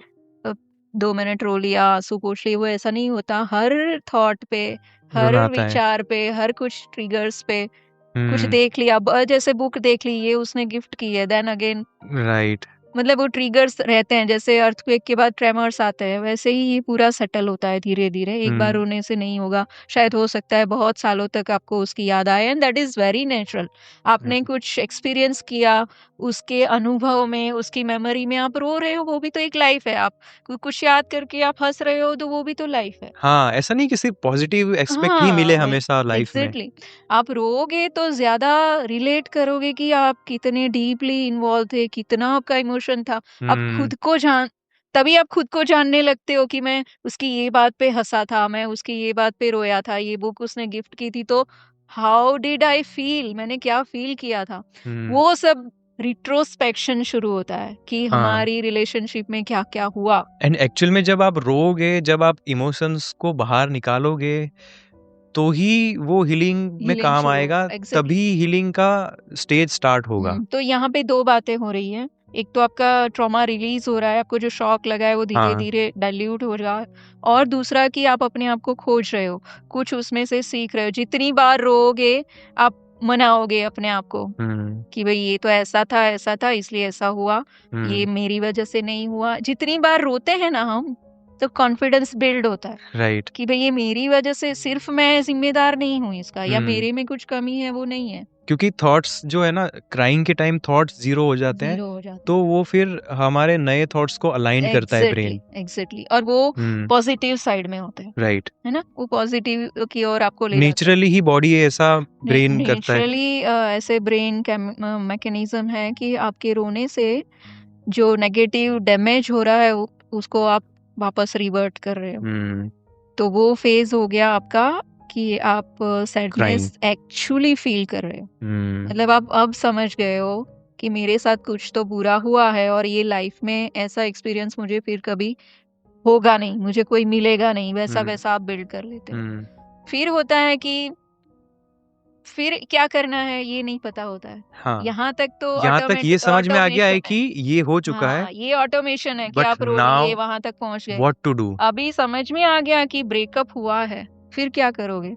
2 मिनट रो लिया, आंसू पोंछ लिए, वो ऐसा नहीं होता। हर थॉट पे, हर रोना आता है। विचार पे, हर कुछ ट्रिगर्स पे, कुछ हम्म देख लिया, जैसे बुक देख ली, ये उसने गिफ्ट की है, देन अगेन, राइट। मतलब वो ट्रिगर्स रहते हैं। जैसे अर्थक्वेक के बाद ट्रेमर्स आते हैं, वैसे ही ये पूरा सेटल होता है धीरे धीरे। एक बार हम्म रोने से नहीं होगा, शायद हो सकता है बहुत सालों तक आपको उसकी याद आए, and that is very natural. आपने कुछ एक्सपीरियंस किया, उसके अनुभव में, उसकी मेमोरी में आप रो रहे हो, वो भी तो एक लाइफ है। आप कुछ याद करके आप हंस रहे हो, तो वो भी तो लाइफ है। हाँ, ऐसा नहीं कि सिर्फ पॉजिटिव एस्पेक्ट ही मिले हाँ, हमेशा लाइफ में। एग्जैक्टली। आप रोओगे तो ज्यादा रिलेट करोगे कि आप कितने डीपली इन्वॉल्व थे, कितना आपका इमोशन था। आप हम्म खुद को जान तभी आप खुद को जानने लगते हो कि मैं उसकी ये बात पे हंसा था, मैं उसकी ये बात पे रोया था, ये बुक उसने गिफ्ट की थी तो हाउ डिड आई फील, मैंने क्या फील किया था। हम्म वो सब रिट्रोस्पेक्शन शुरू होता है कि हाँ, हमारी रिलेशनशिप में क्या क्या हुआ। एंड एक्चुअल में जब आप रोओगे, जब आप इमोशंस को बाहर निकालोगे, तो ही वो हीलिंग में हीलिंग काम शुरू, आएगा। एग्जैक्टली। तभी हीलिंग का स्टेज स्टार्ट होगा। तो यहाँ पे 2 बातें हो रही हैं। एक तो आपका ट्रॉमा रिलीज हो रहा है, आपको जो शॉक लगा है वो हाँ धीरे-धीरे डाइल्यूट हो रहा है, और दूसरा कि आप अपने आप को खोज रहे हो, कुछ उसमें से सीख रहे हो। जितनी बार रोओगे, आप मनाओगे अपने आप को हम्म कि भई ये तो ऐसा था इसलिए ऐसा हुआ, ये हम्म मेरी वजह से नहीं हुआ। जितनी बार रोते हैं ना हम, तो कॉन्फिडेंस बिल्ड होता है राइट। कि भई ये मेरी वजह से, सिर्फ मैं ज़िम्मेदार नहीं हूँ इसका, या हम्म मेरे में कुछ कमी है वो नहीं है। क्योंकि थॉट्स जो है ना, क्राइंग के टाइम थॉट्स जीरो हो जाते हैं, ज़ीरो हो जाते तो हैं। वो फिर हमारे नए थॉट्स को अलाइन करता है एग्जैक्टली, ब्रेन। एग्जैक्टली। और वो हम्म पॉजिटिव साइड में होते हैं, राइट। है ना? वो पॉजिटिव की ओर आपको ले जाते हैं। नेचुरली ही बॉडी ऐसा ब्रेन करता है। नेचुरली ऐसे ब्रेन मैकेनिज्म है कि आपके रोने से जो नेगेटिव डैमेज हो रहा है उसको आप वापस रिवर्ट कर रहे हो। हम्म तो वो फेज हो गया आपका कि आप क्राइंग। सैडनेस एक्चुअली फील कर रहे हो। हम्म मतलब आप अब समझ गए हो कि मेरे साथ कुछ तो बुरा हुआ है, और ये लाइफ में ऐसा एक्सपीरियंस मुझे फिर कभी होगा नहीं, मुझे कोई मिलेगा नहीं, वैसा हम्म वैसा आप बिल्ड कर लेते हो। हम्म फिर होता है कि फिर क्या करना है ये नहीं पता होता है। हाँ, यहाँ तक तो यहाँ तक ये समझ में आ गया है ऑटोमेशन कि है। ये हो चुका है, हाँ, ये ऑटोमेशन है कि बट आप रो लिए, नाउ वहां तक पहुंच गए। What to do. अभी समझ में आ गया कि ब्रेकअप हुआ है, फिर क्या करोगे?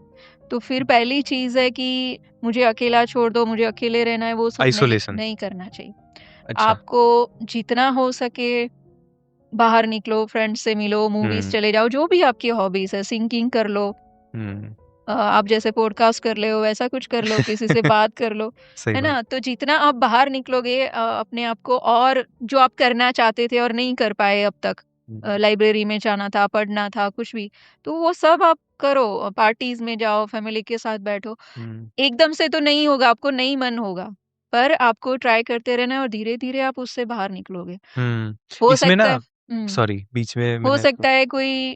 तो फिर पहली चीज है कि मुझे अकेला छोड़ दो, मुझे अकेले रहना है, वो सब नहीं आइसोलेशन। नहीं करना चाहिए। अच्छा। आपको जितना हो सके बाहर निकलो, फ्रेंड्स से मिलो, मूवीज हम्म चले जाओ, जो भी आपकी हॉबीज है, सिंगिंग कर लो, हम्म आप जैसे पॉडकास्ट कर ले हो वैसा कुछ कर लो, किसी से बात कर लो, सही है बात। ना? तो जितना आप बाहर निकलोगे अपने आप को, और जो आप करना चाहते थे और नहीं कर पाए अब तक, हम्म लाइब्रेरी में जाना था, पढ़ना था, कुछ भी, तो वो सब आप करो। पार्टीज में जाओ, फैमिली के साथ बैठो। हम्म एकदम से तो नहीं होगा, आपको नहीं मन होगा, पर आपको ट्राई करते रहना है और धीरे धीरे आप उससे बाहर निकलोगे। हो इसमें सकता ना, है सॉरी बीच में हो मैंने आपको। सकता है कोई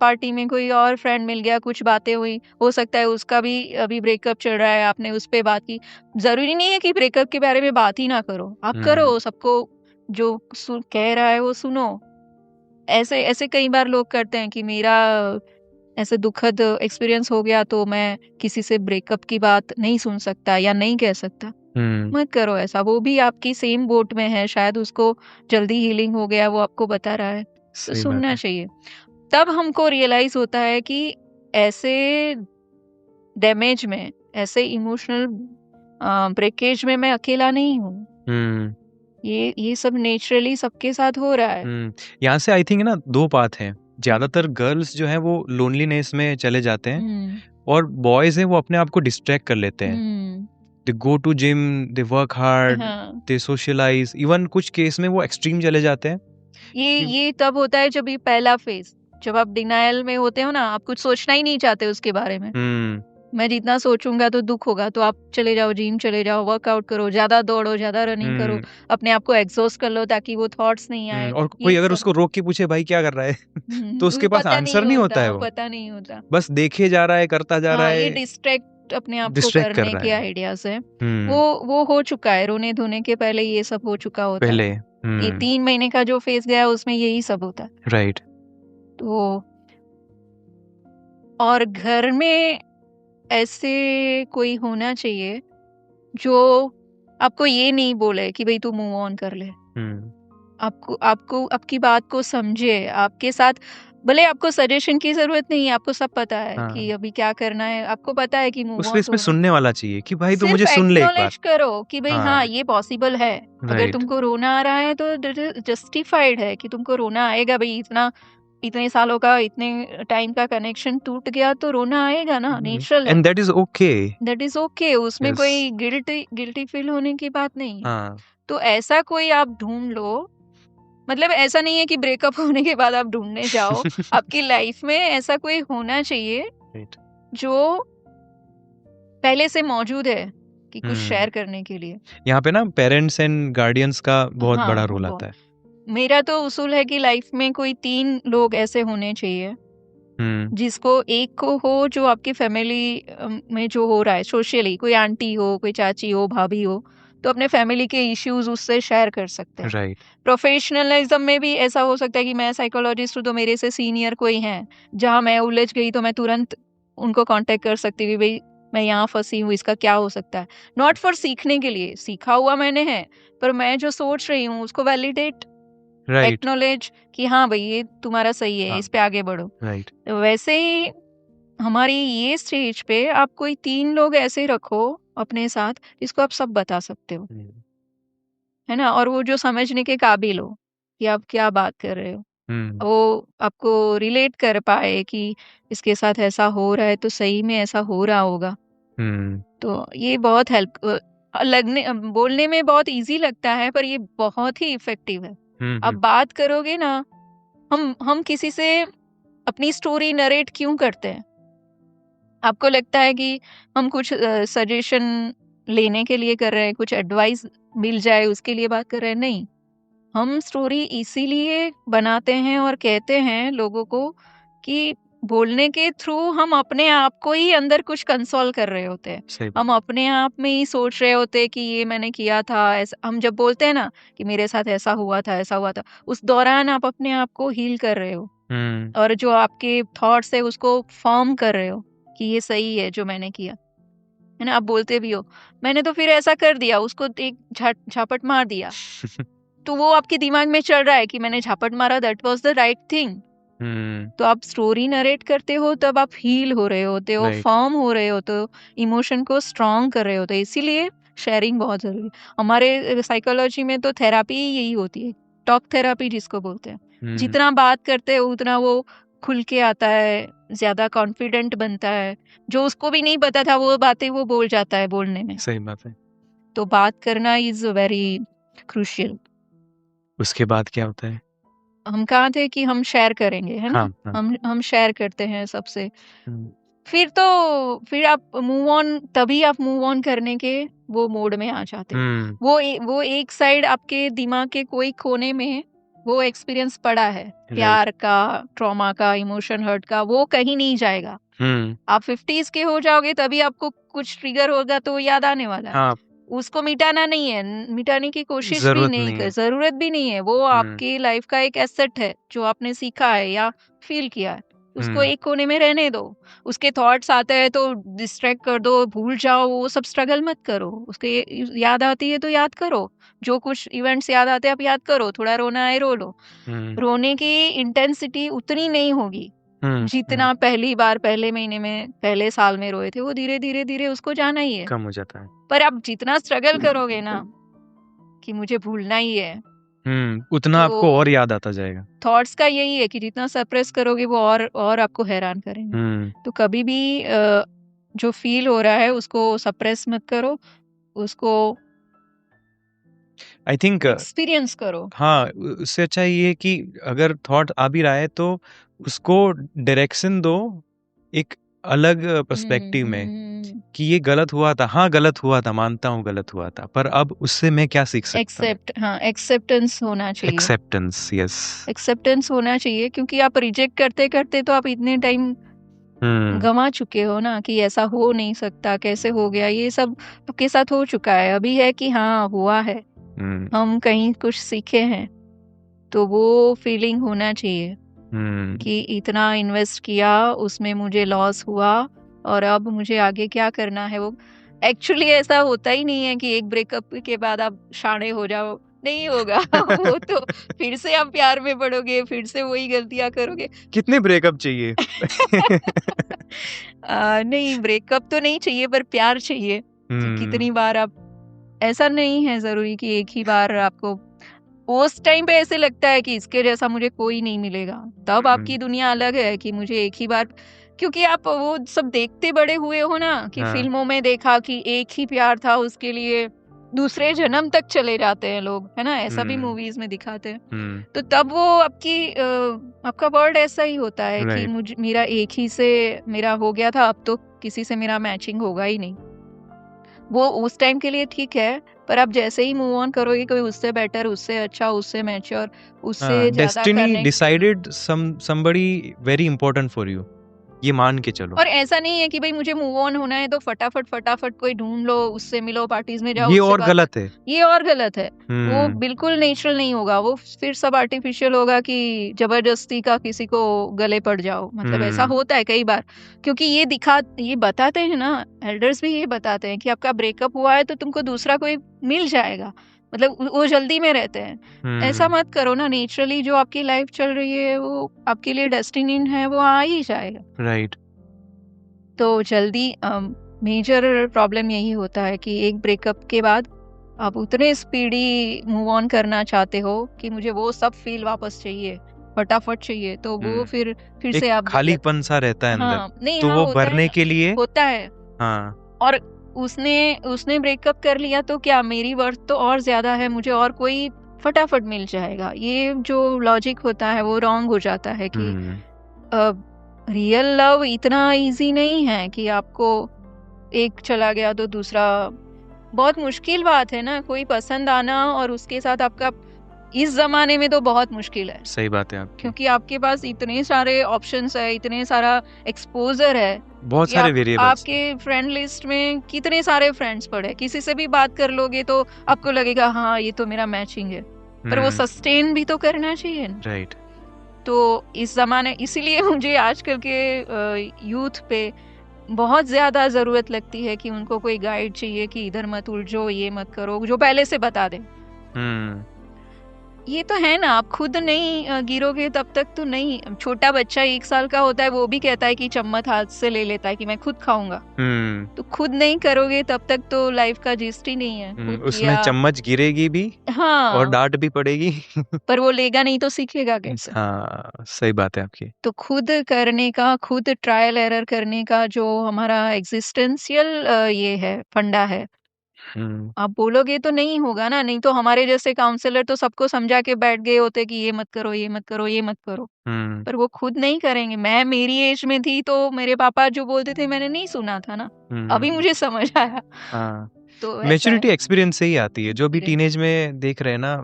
पार्टी में कोई और फ्रेंड मिल गया, कुछ बातें हुई, हो सकता है उसका भी अभी ब्रेकअप चल रहा है, आपने उस पे बात की। जरूरी नहीं है कि ब्रेकअप के बारे में बात ही ना करो, आप हम्म करो, सबको जो कह रहा है वो सुनो। ऐसे ऐसे कई बार लोग करते हैं कि मेरा ऐसे दुखद एक्सपीरियंस हो गया तो मैं किसी से ब्रेकअप की बात नहीं सुन सकता या नहीं कह सकता। हम्म मत करो ऐसा, वो भी आपकी सेम बोट में है, शायद उसको जल्दी हीलिंग हो गया, वो आपको बता रहा है, तो सही बात सुनना है। चाहिए। तब हमको रियलाइज होता है कि ऐसे डैमेज में, ऐसे इमोशनल ब्रेकेज में मैं अकेला नहीं हूँ। हम्म ये सब नेचुरली सबके साथ हो रहा है। यहाँ से आई थिंक ना दो बात है, ज्यादातर गर्ल्स जो है वो लोनलीनेस में चले जाते हैं हम्म, और बॉयज हैं वो अपने आप को डिस्ट्रैक्ट कर लेते हैं। Hmm, they go to gym, they work hard, हाँ, दे सोशलाइज, इवन कुछ केस में वो एक्सट्रीम चले जाते हैं कि ये तब होता है जब ये पहला फेज, जब आप डिनायल में होते हो ना, आप कुछ सोचना ही नहीं चाहते उसके बारे में। मैं जितना सोचूंगा तो दुख होगा, तो आप चले जाओ, जिम चले जाओ, वर्कआउट करो, ज्यादा दौड़ो, ज्यादा रनिंग करो, अपने आप को एग्जॉस्ट कर लो ताकि वो थॉट्स नहीं आए। और कोई ये अगर सब उसको रोक के पूछे भाई क्या कर रहा है तो उसके पास पता आंसर नहीं होता है, वो पता नहीं होता। बस देखे जा रहा है, करता जा रहा हाँ, ये है, डिस्ट्रैक्ट अपने आप को डिस्ट्रैक्ट कर करने रहा के है। आइडियाज है। हम्म वो हो चुका है, रोने धोने के पहले ये सब हो चुका होता पहले है। ये 3 महीने का जो फेज गया उसमें यही सब होता है। राइट। तो और घर में ऐसे कोई होना चाहिए जो आपको ये नहीं बोले कि भाई तू मूव ऑन कर ले। आपको आपको आपकी बात को समझे, आपके साथ, भले आपको सजेशन की जरूरत नहीं है, आपको सब पता है हाँ। कि अभी क्या करना है, आपको पता है कि मूव उस ऑन फेस में सुनने वाला चाहिए कि भाई तू सिर्फ मुझे सुन ले एक बार। एक्नॉलेज करो कि भाई हाँ। हाँ ये पॉसिबल है। अगर राइट। तुमको रोना आ रहा है तो जस्टिफाइड है कि तुमको रोना आएगा, भाई इतने सालों का, इतने टाइम का कनेक्शन टूट गया तो रोना आएगा ना, नेचुरल है। And that is okay. That is okay, उसमें Yes. कोई गिल्टी फील होने की बात नहीं है। हाँ। तो ऐसा कोई आप ढूंढ लो, मतलब ऐसा नहीं है कि ब्रेकअप होने के बाद आप ढूंढने जाओ। आपकी लाइफ में ऐसा कोई होना चाहिए राइट। जो पहले से मौजूद है कि कुछ हम्म। शेयर करने के लिए। यहाँ पे ना पेरेंट्स एंड गार्डियंस का बहुत हाँ, बड़ा रोल बहुत। आता है। मेरा तो उसूल है कि लाइफ में कोई 3 लोग ऐसे होने चाहिए जिसको एक को हो जो आपकी फैमिली में जो हो रहा है सोशली, कोई आंटी हो, कोई चाची हो, भाभी हो, तो अपने फैमिली के इश्यूज उससे शेयर कर सकते हैं। राइट। प्रोफेशनलिज्म में भी ऐसा हो सकता है कि मैं साइकोलॉजिस्ट हूँ तो मेरे से सीनियर कोई है, जहाँ मैं उलझ गई तो मैं तुरंत उनको कांटेक्ट कर सकती हूँ, भाई मैं यहाँ फंसी हूँ, इसका क्या हो सकता है। नॉट फॉर सीखने के लिए, सीखा हुआ मैंने है, पर मैं जो सोच रही हूँ उसको वैलिडेट, राइट। एक्नॉलेज कि हाँ भाई ये तुम्हारा सही है, हाँ। इस पे आगे बढ़ो। राइट। वैसे ही हमारी ये स्टेज पे आप कोई 3 लोग ऐसे रखो अपने साथ जिसको आप सब बता सकते हो, है ना, और वो जो समझने के काबिल हो कि आप क्या बात कर रहे हो, वो आपको रिलेट कर पाए कि इसके साथ ऐसा हो रहा है तो सही में ऐसा हो रहा होगा। तो ये बहुत हेल्प लगने बोलने में बहुत इजी लगता है, पर ये बहुत ही इफेक्टिव है। आप बात करोगे ना, हम किसी से अपनी स्टोरी नरेट क्यों करते हैं? आपको लगता है कि हम कुछ सजेशन लेने के लिए कर रहे हैं, कुछ एडवाइस मिल जाए उसके लिए बात कर रहे हैं? नहीं, हम स्टोरी इसीलिए बनाते हैं और कहते हैं लोगों को कि बोलने के थ्रू हम अपने आप को ही अंदर कुछ कंसोल कर रहे होते हैं। सही बात। हम अपने आप में ही सोच रहे होते हैं कि ये मैंने किया था, ऐसा हम जब बोलते हैं ना कि मेरे साथ ऐसा हुआ था, ऐसा हुआ था, उस दौरान आप अपने आप को हील कर रहे हो और जो आपके थॉट्स है उसको फॉर्म कर रहे हो कि ये सही है जो मैंने किया, है ना। आप बोलते भी हो मैंने तो फिर ऐसा कर दिया, उसको एक झापट मार दिया, तो वो आपके दिमाग में चल रहा है कि मैंने झापट मारा, that was the right thing. तो आप स्टोरी नरेट करते हो तब आप हील हो रहे होते हो, Right. फॉर्म हो रहे होते हो, इमोशन को स्ट्रॉन्ग कर रहे होते हो। इसीलिए शेयरिंग बहुत जरूरी है। हमारे साइकोलॉजी में तो थेरापी यही होती है, टॉक थेरापी जिसको बोलते हैं। जितना बात करते हो उतना वो खुल के आता है, ज्यादा कॉन्फिडेंट बनता है, जो उसको भी नहीं पता था वो बातें वो बोल जाता है बोलने में। सही बात है। तो बात करना इज वेरी क्रूशियल। उसके बाद क्या होता है? हम कहाँ थे कि हम शेयर करेंगे, है ना। हाँ। हम शेयर करते हैं सबसे। फिर आप मूव ऑन, तभी आप मूव ऑन करने के वो मोड में आ जाते हो। वो एक साइड आपके दिमाग के कोई कोने में वो एक्सपीरियंस पड़ा है, प्यार का, ट्रॉमा का, इमोशन हर्ट का, वो कहीं नहीं जाएगा। आप 50s के हो जाओगे तभी आपको कुछ ट्रिगर होगा तो याद आने वाला है। हाँ। उसको मिटाना नहीं है, मिटाने की कोशिश भी जरूरत नहीं नहीं है। कर, जरूरत भी नहीं है। वो आपकी लाइफ का एक एसेट है जो आपने सीखा है या फील किया है, उसको एक कोने में रहने दो। उसके थॉट्स आते हैं तो डिस्ट्रैक्ट कर दो, भूल जाओ, वो सब स्ट्रगल मत करो। उसके याद आती है तो याद करो, जो कुछ इवेंट्स याद आते हैं आप याद करो, थोड़ा रोना है रो लो। रोने की इंटेंसिटी उतनी नहीं होगी जितना पहली बार पहले महीने में पहले साल में रोए थे वो धीरे धीरे धीरे उसको जाना ही है, कम हो जाता है। पर आप जितना स्ट्रगल करोगे ना कि मुझे भूलना ही है, उतना तो आपको और याद आता जाएगा। थॉट्स का यही है कि जितना सप्रेस करोगे वो और आपको हैरान करेंगे। तो कभी भी जो फील हो रहा है उसको सप्रेस मत करो, उसको आई थिंक एक्सपीरियंस करो। हाँ, उससे अच्छा ये है कि अगर थॉट आ भी रहा है तो उसको डायरेक्शन दो एक अलग पर्सपेक्टिव में कि ये गलत हुआ था, हाँ गलत हुआ था, मानता हूँ गलत हुआ था, पर अब उससे मैं क्या सीख सकता हूँ। एक्सेप्टेंस होना चाहिए। एक्सेप्टेंस, यस, एक्सेप्टेंस होना चाहिए, क्योंकि आप रिजेक्ट करते करते तो आप इतने टाइम गंवा चुके हो ना कि ऐसा हो नहीं सकता, कैसे हो गया, ये सब आपके साथ हो चुका है। अभी है कि हाँ हुआ है, हम कहीं कुछ सीखे हैं, तो वो फीलिंग होना चाहिए कि इतना इन्वेस्ट किया, उसमें मुझे लॉस हुआ और अब मुझे आगे क्या करना है। वो एक्चुअली ऐसा होता ही नहीं है कि एक ब्रेकअप के बाद आप शाणे हो जाओ, नहीं होगा। वो तो फिर से आप प्यार में पड़ोगे, फिर से वही गलतियां करोगे। कितने ब्रेकअप चाहिए? नहीं, ब्रेकअप तो नहीं चाहिए, पर प्यार चाहिए कि कितनी बार आप, ऐसा नहीं है जरूरी कि एक ही बार आपको, उस टाइम पे ऐसे लगता है कि इसके जैसा मुझे कोई नहीं मिलेगा, तब आपकी दुनिया अलग है कि मुझे एक ही बार, क्योंकि आप वो सब देखते बड़े हुए हो ना कि फिल्मों में देखा कि एक ही प्यार था, उसके लिए दूसरे जन्म तक चले जाते हैं लोग, है ना, ऐसा भी मूवीज में दिखाते हैं। तो तब वो आपका वर्ल्ड ऐसा ही होता है कि मुझे मेरा एक ही से मेरा हो गया था, अब तो किसी से मेरा मैचिंग होगा ही नहीं। वो उस टाइम के लिए ठीक है, पर आप जैसे ही मूव ऑन करोगे कोई उससे बेटर, उससे अच्छा, उससे मैच्योर, उससे ज्यादा destiny decided somebody very important for you, ये मान के चलो। और ऐसा नहीं है कि भाई मुझे मूव ऑन होना है तो फटाफट कोई ढूंढ लो, उससे मिलो, पार्टीज में जाओ, ये और गलत है, ये और गलत है। वो बिल्कुल नेचुरल नहीं होगा, वो फिर सब आर्टिफिशियल होगा कि जबरदस्ती का किसी को गले पड़ जाओ, मतलब ऐसा होता है कई बार, क्योंकि ये बताते हैं ना, एल्डर्स भी ये बताते हैं कि आपका ब्रेकअप हुआ है तो तुमको दूसरा कोई मिल जाएगा, मतलब वो जल्दी में रहते हैं। ऐसा मत करो ना, नेचुरली जो आपकी लाइफ चल रही है वो आपके लिए डेस्टिनी है, वो आ ही जाएगा। राइट। तो जल्दी मेजर प्रॉब्लम यही होता है कि एक ब्रेकअप के बाद आप उतने स्पीडी मूव ऑन करना चाहते हो कि मुझे वो सब फील वापस चाहिए, फटाफट चाहिए, तो वो फिर से आप खालीपन सा रहता है अंदर। हाँ, नहीं, तो हाँ, वो भरने के लिए होता है। हाँ, और उसने ब्रेकअप कर लिया तो क्या, मेरी वर्थ तो और ज्यादा है, मुझे और कोई फटाफट मिल जाएगा, ये जो लॉजिक होता है वो रॉन्ग हो जाता है कि रियल लव इतना इजी नहीं है कि आपको एक चला गया तो दूसरा, बहुत मुश्किल बात है ना, कोई पसंद आना और उसके साथ आपका इस जमाने में तो बहुत मुश्किल है। सही बात है आपकी, क्योंकि आपके पास इतने सारे ऑप्शंस है, इतने सारा एक्सपोजर है, बहुत सारे वेरिएबल्स। आपके फ्रेंड लिस्ट में कितने सारे फ्रेंड्स पड़े, किसी से भी बात कर लोगे तो आपको लगेगा हाँ ये तो मेरा मैचिंग है, पर वो सस्टेन भी तो करना चाहिए। राइट। तो इस जमाने, इसीलिए मुझे आजकल के यूथ पे बहुत ज्यादा जरूरत लगती है कि उनको कोई गाइड चाहिए कि इधर मत उलझो, ये मत करो, जो पहले से बता दे। ये तो है ना, आप खुद नहीं गिरोगे तब तक तो नहीं। छोटा बच्चा 1 साल का होता है, वो भी कहता है कि चम्मच हाथ से ले लेता है कि मैं खुद खाऊंगा। तो खुद नहीं करोगे तब तक तो लाइफ का जिस्ट ही नहीं है। उसमें चम्मच गिरेगी भी, हाँ, और डांट भी पड़ेगी पर वो लेगा नहीं तो सीखेगा कैसे? हाँ, सही बात है आपकी। तो खुद करने का, खुद ट्रायल एरर करने का जो हमारा एग्जिस्टेंशियल ये है, फंडा है, आप बोलोगे तो नहीं होगा ना। नहीं तो हमारे जैसे काउंसलर तो सबको समझा के बैठ गए होते कि ये मत करो, ये मत करो, ये मत करो, पर वो खुद नहीं करेंगे। मैं मेरी एज में थी तो मेरे पापा जो बोलते थे मैंने नहीं सुना था ना, अभी मुझे समझ आया। तो मैच्योरिटी एक्सपीरियंस से ही आती है, जो भी टीनेज में देख रहे हैं ना,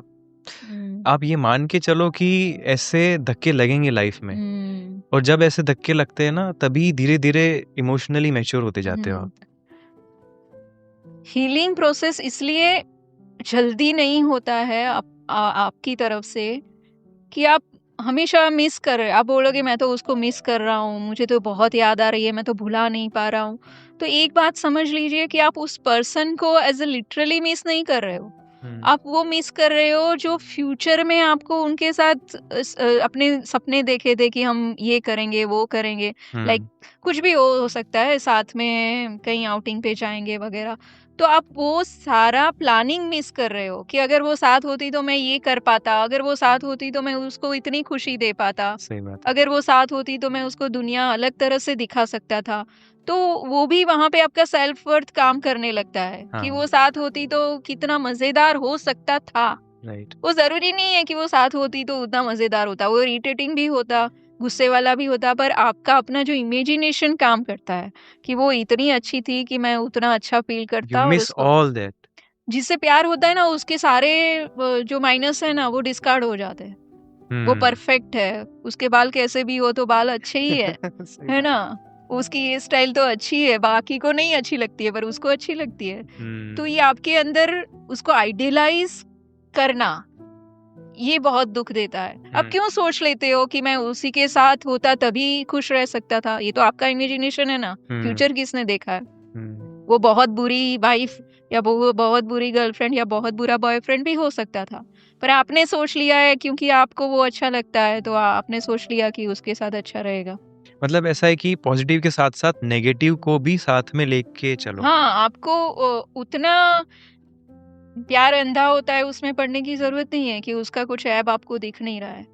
आप ये मान के चलो कि ऐसे धक्के लगेंगे लाइफ में, और जब ऐसे धक्के लगते हैं ना तभी धीरे धीरे इमोशनली मैच्योर होते जाते हो आप। हीलिंग प्रोसेस इसलिए जल्दी नहीं होता है आपकी तरफ से कि आप हमेशा मिस कर रहे, आप बोलोगे मैं तो उसको मिस कर रहा हूँ, मुझे तो बहुत याद आ रही है, मैं तो भुला नहीं पा रहा हूँ। तो एक बात समझ लीजिए कि आप उस पर्सन को एज ए लिटरली मिस नहीं कर रहे हो, आप वो मिस कर रहे हो जो फ्यूचर में आपको उनके साथ अपने सपने देखे थे कि हम ये करेंगे वो करेंगे, लाइक कुछ भी हो सकता है, साथ में कहीं आउटिंग पे जाएंगे वगैरह। तो आप वो सारा प्लानिंग मिस कर रहे हो कि अगर वो साथ होती तो मैं ये कर पाता, अगर वो साथ होती तो मैं उसको इतनी खुशी दे पाता, सही बात है। अगर वो साथ होती तो मैं उसको दुनिया अलग तरह से दिखा सकता था। तो वो भी वहां पे आपका सेल्फ वर्थ काम करने लगता है कि हाँ। वो साथ होती तो कितना मजेदार हो सकता था। राइट। वो जरूरी नहीं है कि वो साथ होती तो उतना मजेदार होता, वो इरिटेटिंग भी होता, गुस्से वाला भी होता, पर आपका अपना जो इमेजिनेशन काम करता है कि वो इतनी अच्छी थी कि मैं उतना अच्छा फील यू करता, और मिस उसको ऑल दैट। जिससे प्यार होता है ना, उसके सारे जो माइनस है ना वो डिस्कार्ड हो जाते हैं। वो परफेक्ट है, उसके बाल कैसे भी हो तो बाल अच्छे ही है ना, उसकी ये स्टाइल तो अच्छी है, बाकी को नहीं अच्छी लगती है पर उसको अच्छी लगती है। तो ये आपके अंदर उसको आइडियलाइज करना, ये बहुत दुख देता है। अब क्यों सोच लेते हो कि मैं उसी के साथ होता तभी खुश रह सकता था? ये तो आपका इमेजिनेशन है ना, फ्यूचर किसने देखा है? वो बहुत बुरी वाइफ या वो बहुत बुरी गर्लफ्रेंड या बहुत बुरा बॉयफ्रेंड भी हो सकता था, पर आपने सोच लिया है क्योंकि आपको वो अच्छा लगता है, तो आपने सोच लिया कि उसके साथ अच्छा रहेगा। मतलब ऐसा है कि पॉजिटिव के साथ साथ नेगेटिव को भी साथ में लेके चलो। हाँ, आपको उतना प्यार अंधा होता है उसमें पड़ने की जरूरत नहीं है कि उसका कुछ ऐब आपको दिख नहीं रहा है।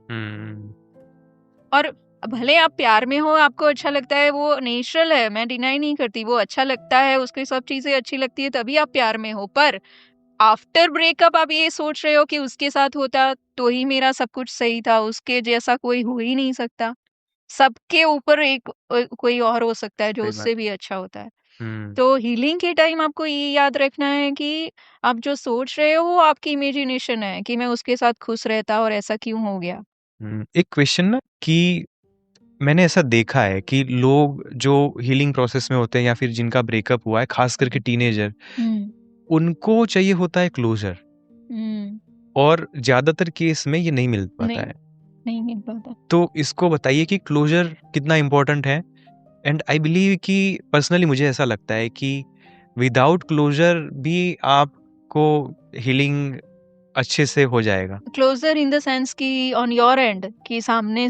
और भले आप प्यार में हो, आपको अच्छा लगता है, वो नेचुरल है, मैं डिनाई नहीं करती, वो अच्छा लगता है, उसकी सब चीजें अच्छी लगती है तभी आप प्यार में हो। पर आफ्टर ब्रेकअप आप ये सोच रहे हो कि उसके साथ होता तो ही मेरा सब कुछ सही था, उसके जैसा कोई हो ही नहीं सकता, सबके ऊपर एक कोई और हो सकता है जो सही उससे बात। भी अच्छा होता है। तो हीलिंग के टाइम आपको ये याद रखना है कि आप जो सोच रहे हो वो आपकी इमेजिनेशन है कि मैं उसके साथ खुश रहता और ऐसा क्यों हो गया। एक क्वेश्चन ना कि मैंने ऐसा देखा है कि लोग जो हीलिंग प्रोसेस में होते हैं या फिर जिनका ब्रेकअप हुआ है, खास करके टीनेजर, हम्म उनको चाहिए होता है क्लोजर, हम्म और ज्यादातर केस में ये नहीं मिल पाता नहीं है। नहीं मिल पाता। तो इसको बताइए कि क्लोजर कितना इम्पोर्टेंट है। एंड आई बिलीव कि पर्सनली मुझे ऐसा लगता है कि विदाउट क्लोजर भी आपको हीलिंग अच्छे से हो जाएगा। क्लोजर इन द सेंस कि ऑन योर एंड, कि सामने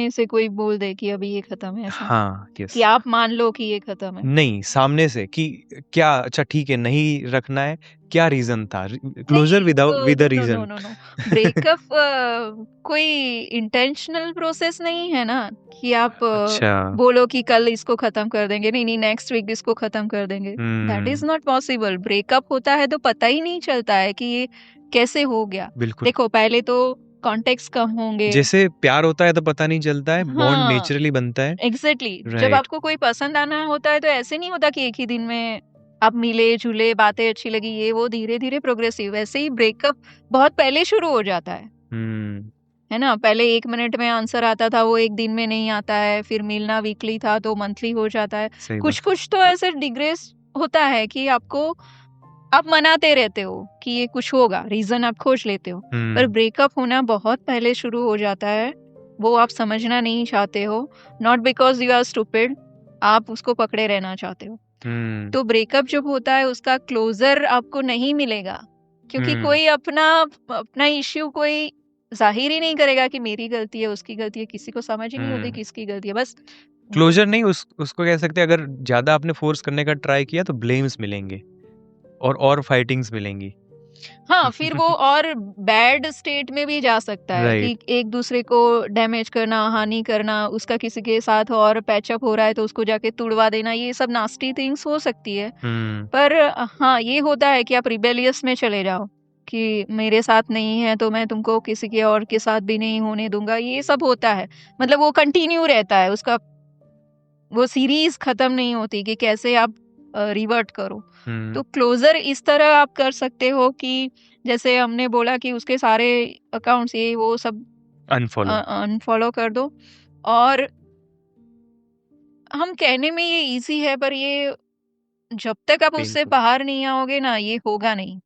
से कोई बोल दे कि अभी ये खत्म है, ऐसा हाँ, कि यस। आप मान लो कि ये खत्म है। नहीं, सामने से कि क्या, अच्छा ठीक है, नहीं रखना है, क्या रीजन था? क्लोजर नहीं, without with a no no no reason. No no, breakup कोई इंटेंशनल प्रोसेस नहीं है ना कि आप अच्छा। बोलो कि कल इसको खत्म कर देंगे, नहीं नहीं नेक्स्ट वीक इसको खत्म कर देंगे, that is not possible. Breakup होता है तो पता ही नहीं चलता है कि ये कैसे हो गया। बिल्कुल। देखो, पहले तो कॉन्टेक्स्ट कम होंगे। जैसे प्यार होता है तो पता नहीं चलता है, बॉन्ड हाँ, नेचुरली बनता है। एग्जैक्टली जब राइट। आपको कोई पसंद आना होता है तो ऐसे नहीं होता कि एक ही दिन में आप मिले जुले, बातें अच्छी लगी, ये वो धीरे धीरे प्रोग्रेसिव। वैसे ही ब्रेकअप बहुत पहले शुरू हो जाता है ना। पहले 1 मिनट में आंसर आता था, वो एक दिन में नहीं आता है, फिर मिलना वीकली था तो मंथली हो जाता है। सही कुछ बात। कुछ तो ऐसे डिग्रेस होता है कि आपको आप मनाते रहते हो कि ये कुछ होगा, रीजन आप खोज लेते हो। पर ब्रेकअप होना बहुत पहले शुरू हो जाता है, वो आप समझना नहीं चाहते हो, not because you are stupid, आप उसको पकड़े रहना चाहते हो। तो ब्रेकअप जब होता है उसका क्लोजर आपको नहीं मिलेगा, क्योंकि कोई अपना अपना इश्यू कोई जाहिर ही नहीं करेगा कि मेरी गलती है, उसकी गलती है, किसी को समझ ही नहीं होती किसकी गलती है। बस क्लोजर नहीं, उसको कह सकते हैं, अगर ज्यादा आपने फोर्स करने का ट्राई किया तो ब्लेम्स मिलेंगे और फाइटिंग्स मिलेंगी। हाँ, फिर वो और बैड स्टेट में भी जा सकता है कि राइट। एक दूसरे को डैमेज करना, हानि करना, उसका किसी के साथ और पैचअप हो रहा है तो उसको जाके तुड़वा देना, ये सब नास्टी थिंग्स हो सकती है। पर हाँ, ये होता है कि आप रिबेलियस में चले जाओ कि मेरे साथ नहीं है तो मैं तुमको किसी के और के साथ भी नहीं होने दूंगा, ये सब होता है। मतलब वो कंटिन्यू रहता है, उसका वो सीरीज खत्म नहीं होती कि कैसे आप रिवर्ट करो। तो क्लोजर इस तरह आप कर सकते हो कि जैसे हमने बोला कि उसके सारे अकाउंट्स ये वो सब अनफॉलो कर दो। और हम कहने में ये इजी है, पर ये जब तक आप उससे बिल्कुल। बाहर नहीं आओगे ना, ये होगा नहीं।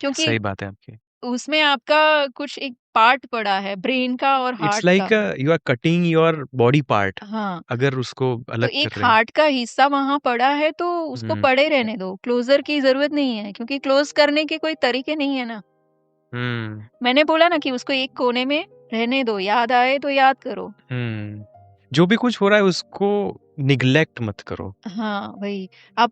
क्योंकि सही बात है आपकी। उसमें आपका कुछ एक पार्ट पड़ा है ब्रेन का और इट्स हार्ट लाइक का। You are cutting your body part, हाँ, अगर उसको तो अलग एक कर रहे हैं। हार्ट का हिस्सा वहाँ पड़ा है तो उसको हम्म पड़े रहने दो, क्लोज़र की ज़रूरत नहीं है क्योंकि क्लोज़ करने के कोई तरीके नहीं है ना। हम्म मैंने बोला ना कि उसको एक कोने में रहने दो, याद आए तो याद करो। हम्म जो भी कुछ हो रहा है उसको निग्लेक्ट मत करो। हाँ, वही। आप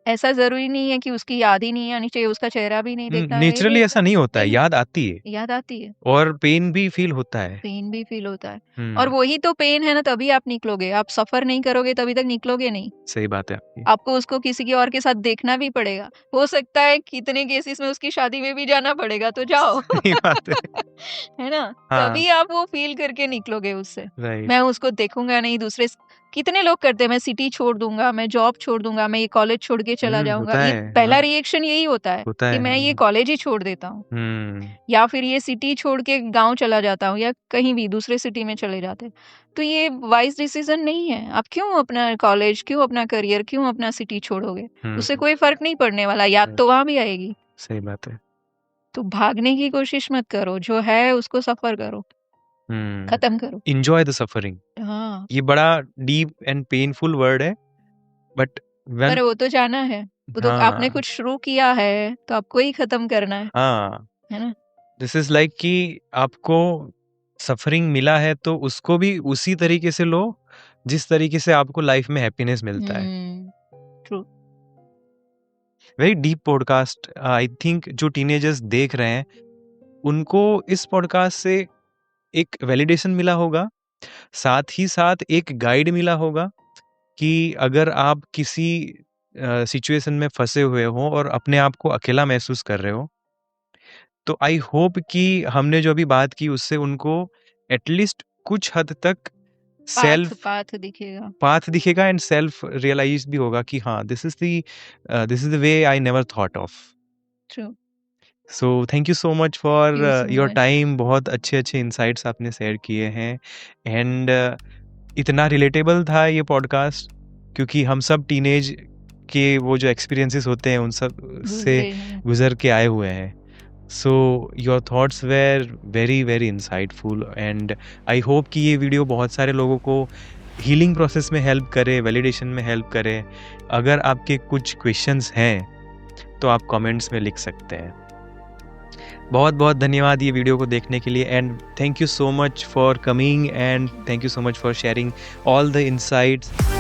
ऐसा ज़रूरी नहीं है कि उसकी याद ही नहीं आनी चाहिए, उसका चेहरा भी नहीं देखना है, नेचुरली ऐसा नहीं होता है, लेकिन याद आती है याद आती है, और पेन भी फील होता है। पेन भी फ़ील होता है। और हम्म वही तो पेन है ना, तभी आप निकलोगे। आप सफ़र नहीं करोगे तभी तक निकलोगे नहीं। सही बात है आपकी। आपको उसको किसी की और के साथ देखना भी पड़ेगा। हो सकता है कितने केसेस में उसकी शादी में भी जाना पड़ेगा, तो जाओ। सही बात है। है ना? हाँ, तभी आप वो फ़ील करके निकलोगे उससे। राइट। मैं उसको देखूँगा नहीं, दूसरे कितने लोग करते हैं, मैं सिटी छोड़ दूँगा, मैं जॉब छोड़ दूँगा, मैं ये कॉलेज छोड़ के चला जाऊँगा। होता ये है। पहला हाँ, रिएक्शन यही होता है होता कि है। मैं ये कॉलेज ही छोड़ देता हूँ हुँ, या फिर ये सिटी छोड़ के गाँव चला जाता हूँ या कहीं भी दूसरे सिटी में चले जाते हैं। तो ये वाइज़ डिसीज़न नहीं है। आप क्यों अपना कॉलेज, क्यों अपना करियर, क्यों अपना सिटी छोड़ोगे? उससे हुँ, कोई फ़र्क नहीं पड़ने वाला, याद राइट, तो वहाँ भी आएगी। सही बात है। तो भागने की कोशिश मत करो, जो है उसको सफ़र करो, हुँ, खत्म करो। Enjoy the suffering. हाँ, ये बड़ा डीप एंड पेनफुल वर्ड है, बट पर व्हेन वो तो जाना है। वो तो आपने हाँ, कुछ शुरू किया है, तो आपको ही खत्म करना हाँ, है ना? दिस इज़ लाइक कि आपको सफरिंग मिला है तो उसको भी उसी तरीके से लो, जिस तरीके से आपको लाइफ में हैप्पीनेस मिलता है। Hmm, true. Very deep podcast. I think जो टीनेजर्स देख रहे हैं, उनको इस पॉडकास्ट से एक वैलिडेशन मिला होगा, साथ ही साथ एक गाइड मिला होगा कि अगर आप किसी सिचुएशन में फँसे हुए हो और अपने आप को अकेला महसूस कर रहे हो, तो आई होप कि हमने जो अभी बात की उससे उनको एटलीस्ट कुछ हद तक पाथ सेल्फ पाथ दिखेगा। पाथ दिखेगा एंड सेल्फ रियलाइज भी होगा कि हाँ, this is the way I never thought of. True. So thank you so much for you so your much. Time. बहुत अच्छे अच्छे इंसाइट्स आपने शेयर किए हैं एंड इतना रिलेटेबल था ये पॉडकास्ट, क्योंकि हम सब टीनेज के वो जो एक्सपीरियंसेस होते हैं उन सब से गुज़रे हैं। गुजर के आए हुए हैं। So your thoughts were very very insightful and I hope कि ये वीडियो बहुत सारे लोगों को हीलिंग प्रोसेस में हेल्प करे, वैलिडेशन में हेल्प करे। अगर आपके कुछ क्वेश्चंस हैं तो आप कमेंट्स में लिख सकते हैं। बहुत बहुत धन्यवाद ये वीडियो को देखने के लिए and thank you so much for coming and thank you so much for sharing all the insights.